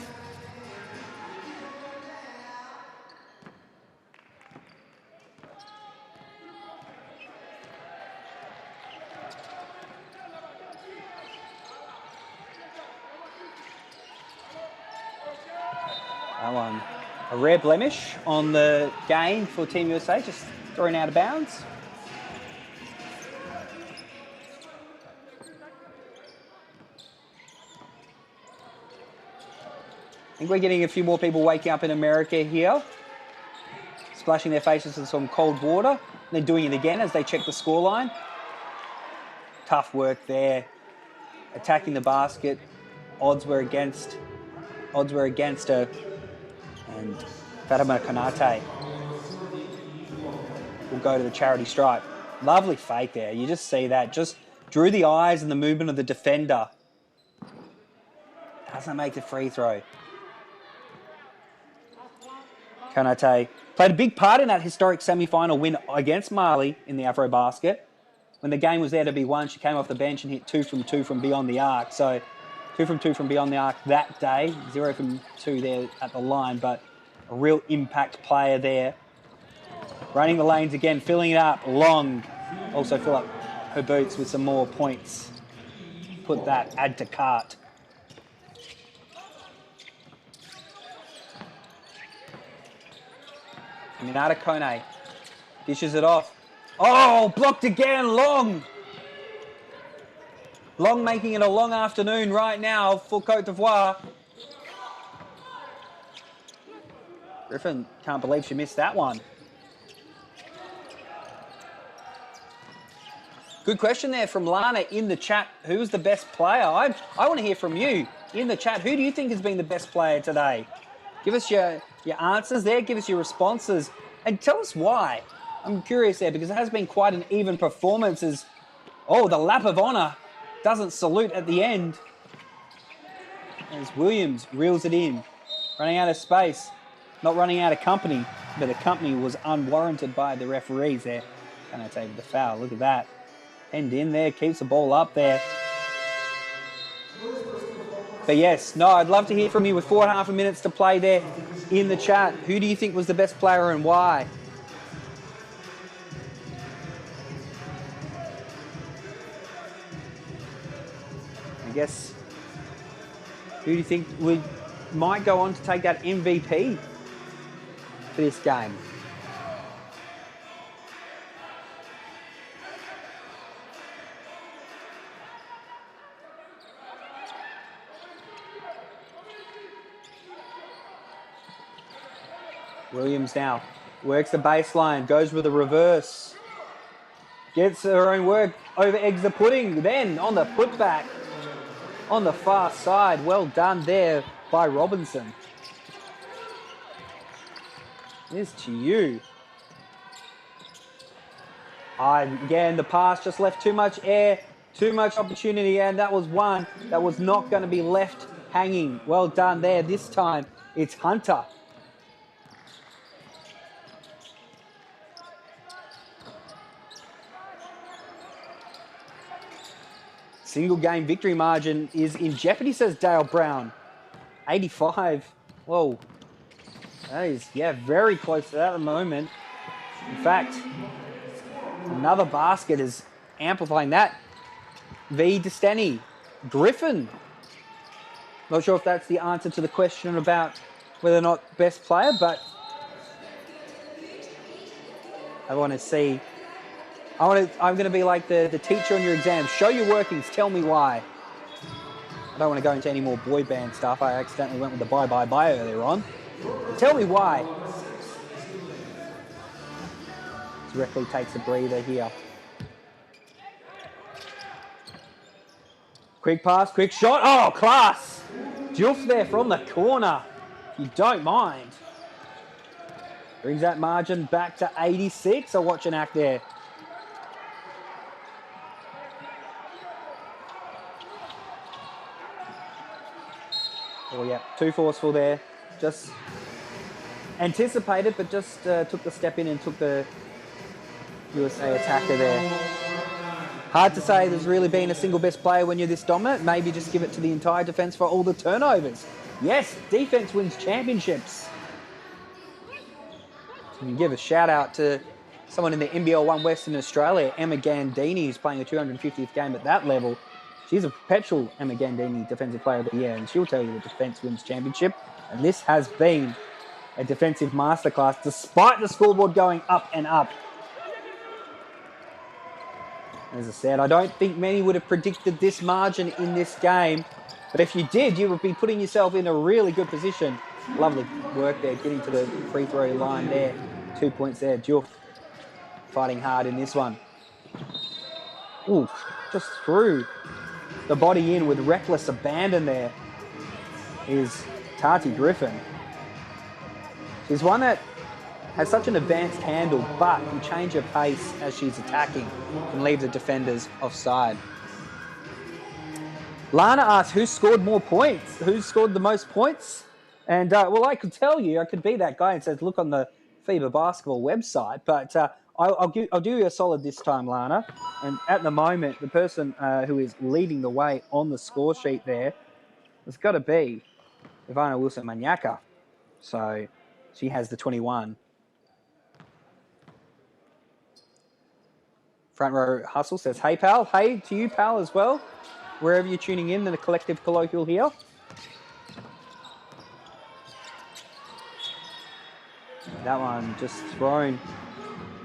That one, a rare blemish on the game for Team USA, just thrown out of bounds. I think we're getting a few more people waking up in America here, splashing their faces with some cold water, and then doing it again as they check the scoreline. Tough work there. Attacking the basket. Odds were against her. And Fatima Konate will go to the charity stripe. Lovely fake there. You just see that. Just drew the eyes and the movement of the defender. Doesn't make the free throw. Konate played a big part in that historic semi-final win against Mali in the Afrobasket. When the game was there to be won, she came off the bench and hit 2 from 2 from beyond the arc. So 2 from 2 from beyond the arc that day, 0 from 2 there at the line, but a real impact player there. Running the lanes again, filling it up, Long. Also fill up her boots with some more points. Put that, add to cart. Minata Kone dishes it off. Oh, blocked again, Long. Long making it a long afternoon right now for Côte d'Ivoire. Griffin can't believe she missed that one. Good question there from Lana in the chat. Who's the best player? I want to hear from you in the chat. Who do you think has been the best player today? Give us your answers there. Give us your responses. And tell us why. I'm curious there because it has been quite an even performance as, oh, the lap of honour doesn't salute at the end. As Williams reels it in. Running out of space. Not running out of company. But the company was unwarranted by the referees there. Can I take the foul? Look at that. End in there. Keeps the ball up there. But yes, no, I'd love to hear from you with 4.5 minutes to play there in the chat. Who do you think was the best player and why? I guess, who do you think might go on to take that MVP for this game? Williams now works the baseline, goes with a reverse. Gets her own work, over eggs the pudding. Then on the putback, on the far side. Well done there by Robinson. Here's to you. Again, the pass just left too much air, too much opportunity, and that was one that was not going to be left hanging. Well done there. This time, it's Hunter. Single game victory margin is in jeopardy, says Dale Brown. 85. Whoa. That is, very close to that at the moment. In fact, another basket is amplifying that. V. Destany. Griffin. Not sure if that's the answer to the question about whether or not best player, but I want to see. I'm going to be like the teacher on your exam. Show your workings. Tell me why. I don't want to go into any more boy band stuff. I accidentally went with the bye earlier on. Tell me why. Directly takes a breather here. Quick pass, quick shot. Oh, class. Joof there from the corner. If you don't mind. Brings that margin back to 86. I'll watch an act there. Oh, yeah, too forceful there. Just anticipated, but just took the step in and took the USA attacker there. Hard to say there's really been a single best player when you're this dominant. Maybe just give it to the entire defense for all the turnovers. Yes, defense wins championships. So you can give a shout out to someone in the NBL 1 Western Australia, Emma Gandini, who's playing the 250th game at that level. She's a perpetual Emma Gandini Defensive Player of the Year, and she'll tell you the defense wins championship. And this has been a defensive masterclass, despite the scoreboard going up and up. As I said, I don't think many would have predicted this margin in this game. But if you did, you would be putting yourself in a really good position. Lovely work there, getting to the free throw line there. 2 points there. Diouf fighting hard in this one. Ooh, just threw the body in with reckless abandon there is Tati Griffin. She's one that has such an advanced handle, but can change her pace as she's attacking and leave the defenders offside. Lana asked, who scored more points? Who scored the most points? And, well, I could tell you, I could be that guy and says, look on the FIBA basketball website, but I'll do you a solid this time, Lana. And at the moment, the person who is leading the way on the score sheet there has got to be Ivana Wilson-Manyaka. So she has the 21. Front row hustle says, hey, pal. Hey to you, pal, as well. Wherever you're tuning in, the collective colloquial here. That one just thrown.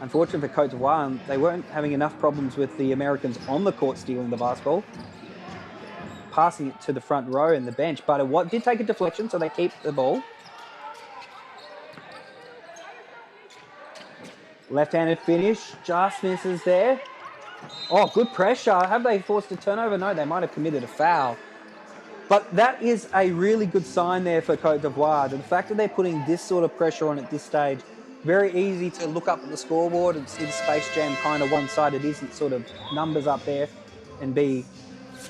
Unfortunately for Côte d'Ivoire, they weren't having enough problems with the Americans on the court stealing the basketball. Passing it to the front row and the bench, but it did take a deflection, so they keep the ball. Left-handed finish, just misses there. Oh, good pressure. Have they forced a turnover? No, they might have committed a foul. But that is a really good sign there for Côte d'Ivoire. The fact that they're putting this sort of pressure on at this stage, very easy to look up at the scoreboard and see the Space Jam kind of one-sided isn't sort of numbers up there and be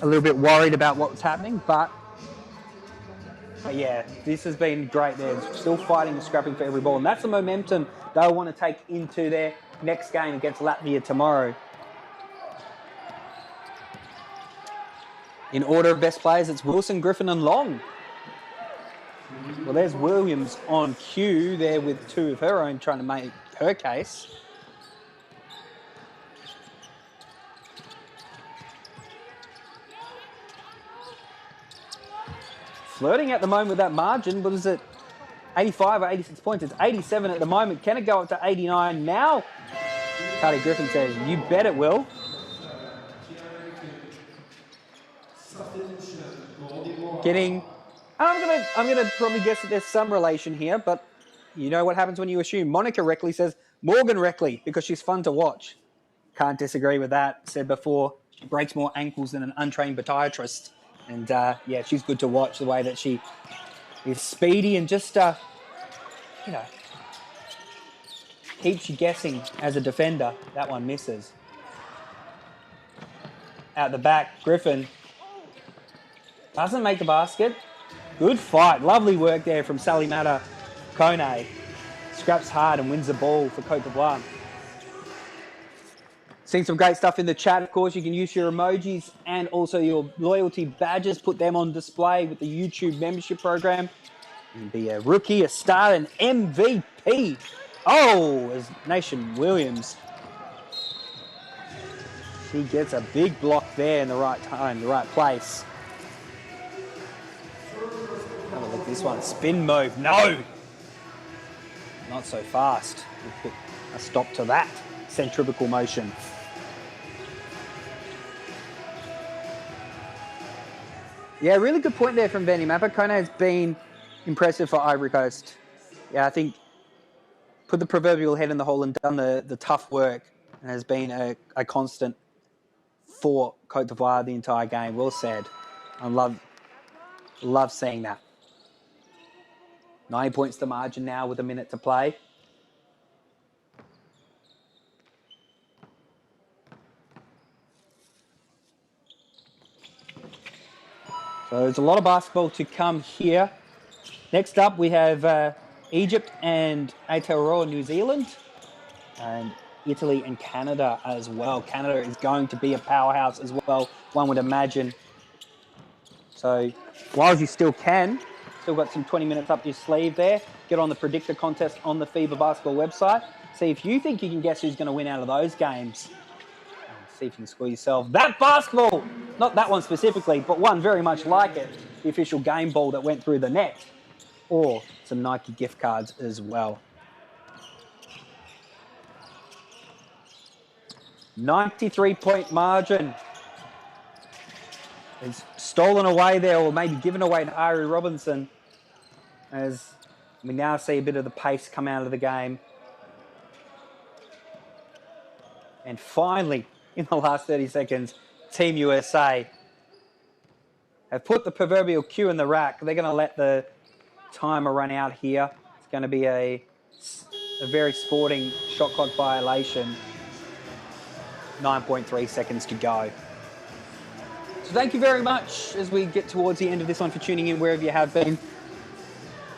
a little bit worried about what's happening. But yeah, this has been great there. Still fighting and scrapping for every ball. And that's the momentum they'll want to take into their next game against Latvia tomorrow. In order of best players, it's Wilson, Griffin and Long. Well, there's Williams on cue there with two of her own trying to make her case. Flirting at the moment with that margin. What is it? 85 or 86 points. It's 87 at the moment. Can it go up to 89 now? Cardi Griffin says, you bet it will. Getting, I'm gonna probably guess that there's some relation here, but you know what happens when you assume. Monica Reckley says Morgan Reckley because she's fun to watch. Can't disagree with that. Said before, she breaks more ankles than an untrained podiatrist, and yeah, she's good to watch. The way that she is speedy and just keeps you guessing as a defender. That one misses. Out the back, Griffin. Doesn't make the basket. Good fight. Lovely work there from Salimata Kone. Scraps hard and wins the ball for Côte d'Ivoire. Seeing some great stuff in the chat. Of course, you can use your emojis and also your loyalty badges. Put them on display with the YouTube membership program. You can be a rookie, a star, an MVP. Oh, as Nation Williams. She gets a big block there in the right time, the right place. Have a look at this one. Spin move. No! Not so fast. We'll put a stop to that centrifugal motion. Yeah, really good point there from Benny Mappa. Kone has been impressive for Ivory Coast. Yeah, I think put the proverbial head in the hole and done the tough work and has been a constant for Côte d'Ivoire the entire game. Well said. I love seeing that. 9 points to margin now with a minute to play. So there's a lot of basketball to come here. Next up, we have Egypt and Aotearoa, New Zealand, and Italy and Canada as well. Canada is going to be a powerhouse as well, one would imagine. So while you still can, still got some 20 minutes up your sleeve there. Get on the predictor contest on the FIBA basketball website. See if you think you can guess who's going to win out of those games. And see if you can score yourself that basketball. Not that one specifically, but one very much like it. The official game ball that went through the net. or some Nike gift cards as well. 93-point margin. It's stolen away there, or maybe given away to Ari Robinson, as we now see a bit of the pace come out of the game. And finally, in the last 30 seconds, Team USA have put the proverbial cue in the rack. They're going to let the timer run out here. It's going to be a very sporting shot clock violation. 9.3 seconds to go. So thank you very much as we get towards the end of this one for tuning in wherever you have been.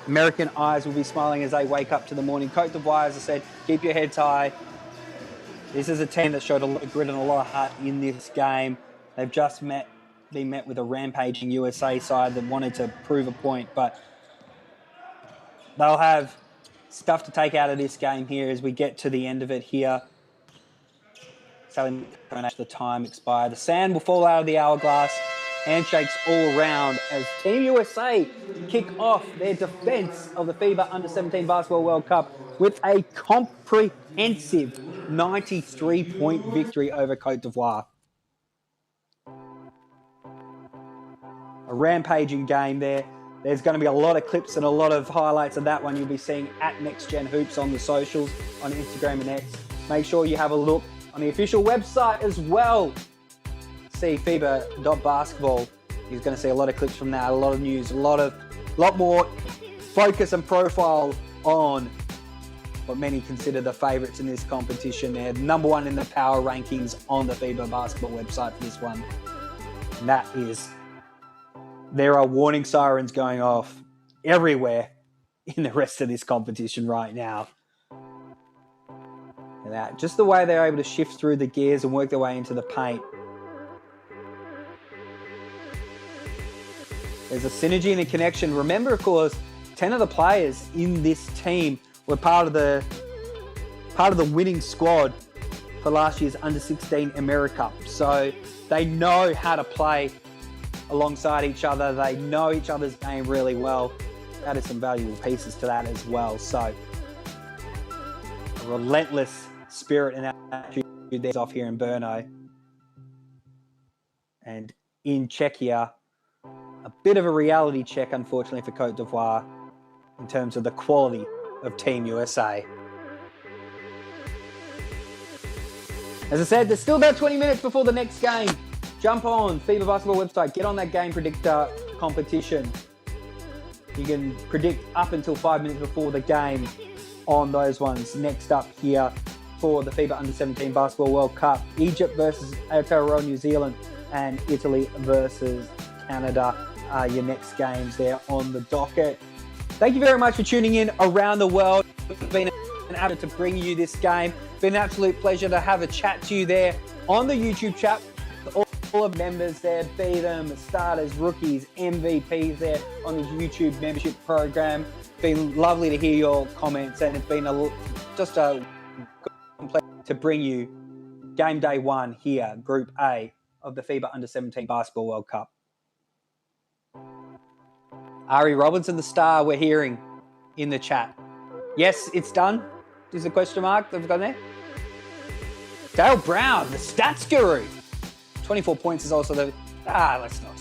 American eyes will be smiling as they wake up to the morning. Côte d'Ivoire, as I said, keep your heads high. This is a team that showed a lot of grit and a lot of heart in this game. They've just been met with a rampaging USA side that wanted to prove a point, but they'll have stuff to take out of this game here as we get to the end of it here. Sally, the time expired. The sand will fall out of the hourglass. Handshakes all round as Team USA kick off their defence of the FIBA Under-17 Basketball World Cup with a comprehensive 93-point victory over Côte d'Ivoire. A rampaging game there. There's going to be a lot of clips and a lot of highlights of that one you'll be seeing at Next Gen Hoops on the socials, on Instagram and X. Make sure you have a look on the official website as well. See FIBA.basketball. You're going to see a lot of clips from that, a lot of news, a lot more focus and profile on what many consider the favourites in this competition. They're number one in the power rankings on the FIBA basketball website for this one. And that is, there are warning sirens going off everywhere in the rest of this competition right now. And that, just the way they're able to shift through the gears and work their way into the paint. There's a synergy and a connection. Remember, of course, 10 of the players in this team were part of the winning squad for last year's Under-16 America. So they know how to play alongside each other. They know each other's game really well. That is some valuable pieces to that as well. So a relentless spirit and attitude there's off here in Brno. And in Czechia, a bit of a reality check, unfortunately, for Côte d'Ivoire in terms of the quality of Team USA. As I said, there's still about 20 minutes before the next game. Jump on FIBA Basketball website, get on that game predictor competition. You can predict up until 5 minutes before the game on those ones. Next up here for the FIBA Under-17 Basketball World Cup, Egypt versus Aotearoa, New Zealand, and Italy versus Canada are your next games there on the docket. Thank you very much for tuning in around the world. It's been an honor to bring you this game. It's been an absolute pleasure to have a chat to you there on the YouTube chat. All of members there, be them starters, rookies, MVPs there on the YouTube membership program. It's been lovely to hear your comments, and it's been just a pleasure to bring you game day one here, Group A of the FIBA Under-17 Basketball World Cup. Ari Robinson, the star, we're hearing in the chat. Yes, it's done. Is the question mark that we've got there? Dale Brown, the stats guru. 24 points is also the... let's not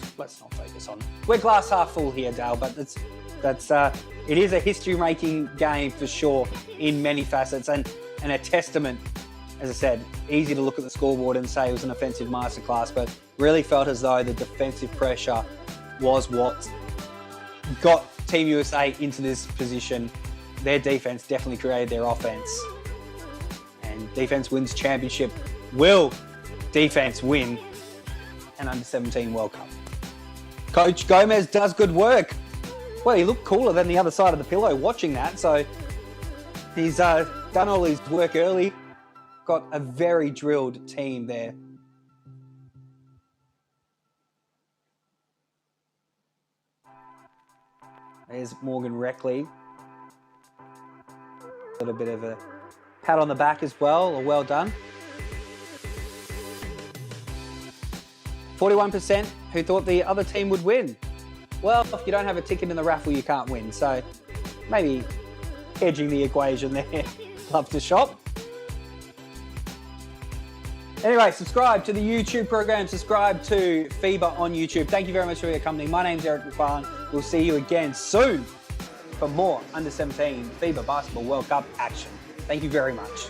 focus on... We're glass half full here, Dale, but it is a history-making game for sure in many facets, and a testament, as I said, easy to look at the scoreboard and say it was an offensive masterclass, but really felt as though the defensive pressure was what got Team USA into this position. Their defense definitely created their offense. And defense wins championship. Will defense win an Under-17 World Cup? Coach Gomez does good work. Well, he looked cooler than the other side of the pillow watching that. So he's done all his work early. Got a very drilled team there. There's Morgan Reckley. A little bit of a pat on the back as well, or well done. 41% who thought the other team would win. Well, if you don't have a ticket in the raffle, you can't win. So maybe hedging the equation there. Love to shop. Anyway, subscribe to the YouTube program. Subscribe to FIBA on YouTube. Thank you very much for your company. My name's Eric McFarlane. We'll see you again soon for more Under-17 FIBA Basketball World Cup action. Thank you very much.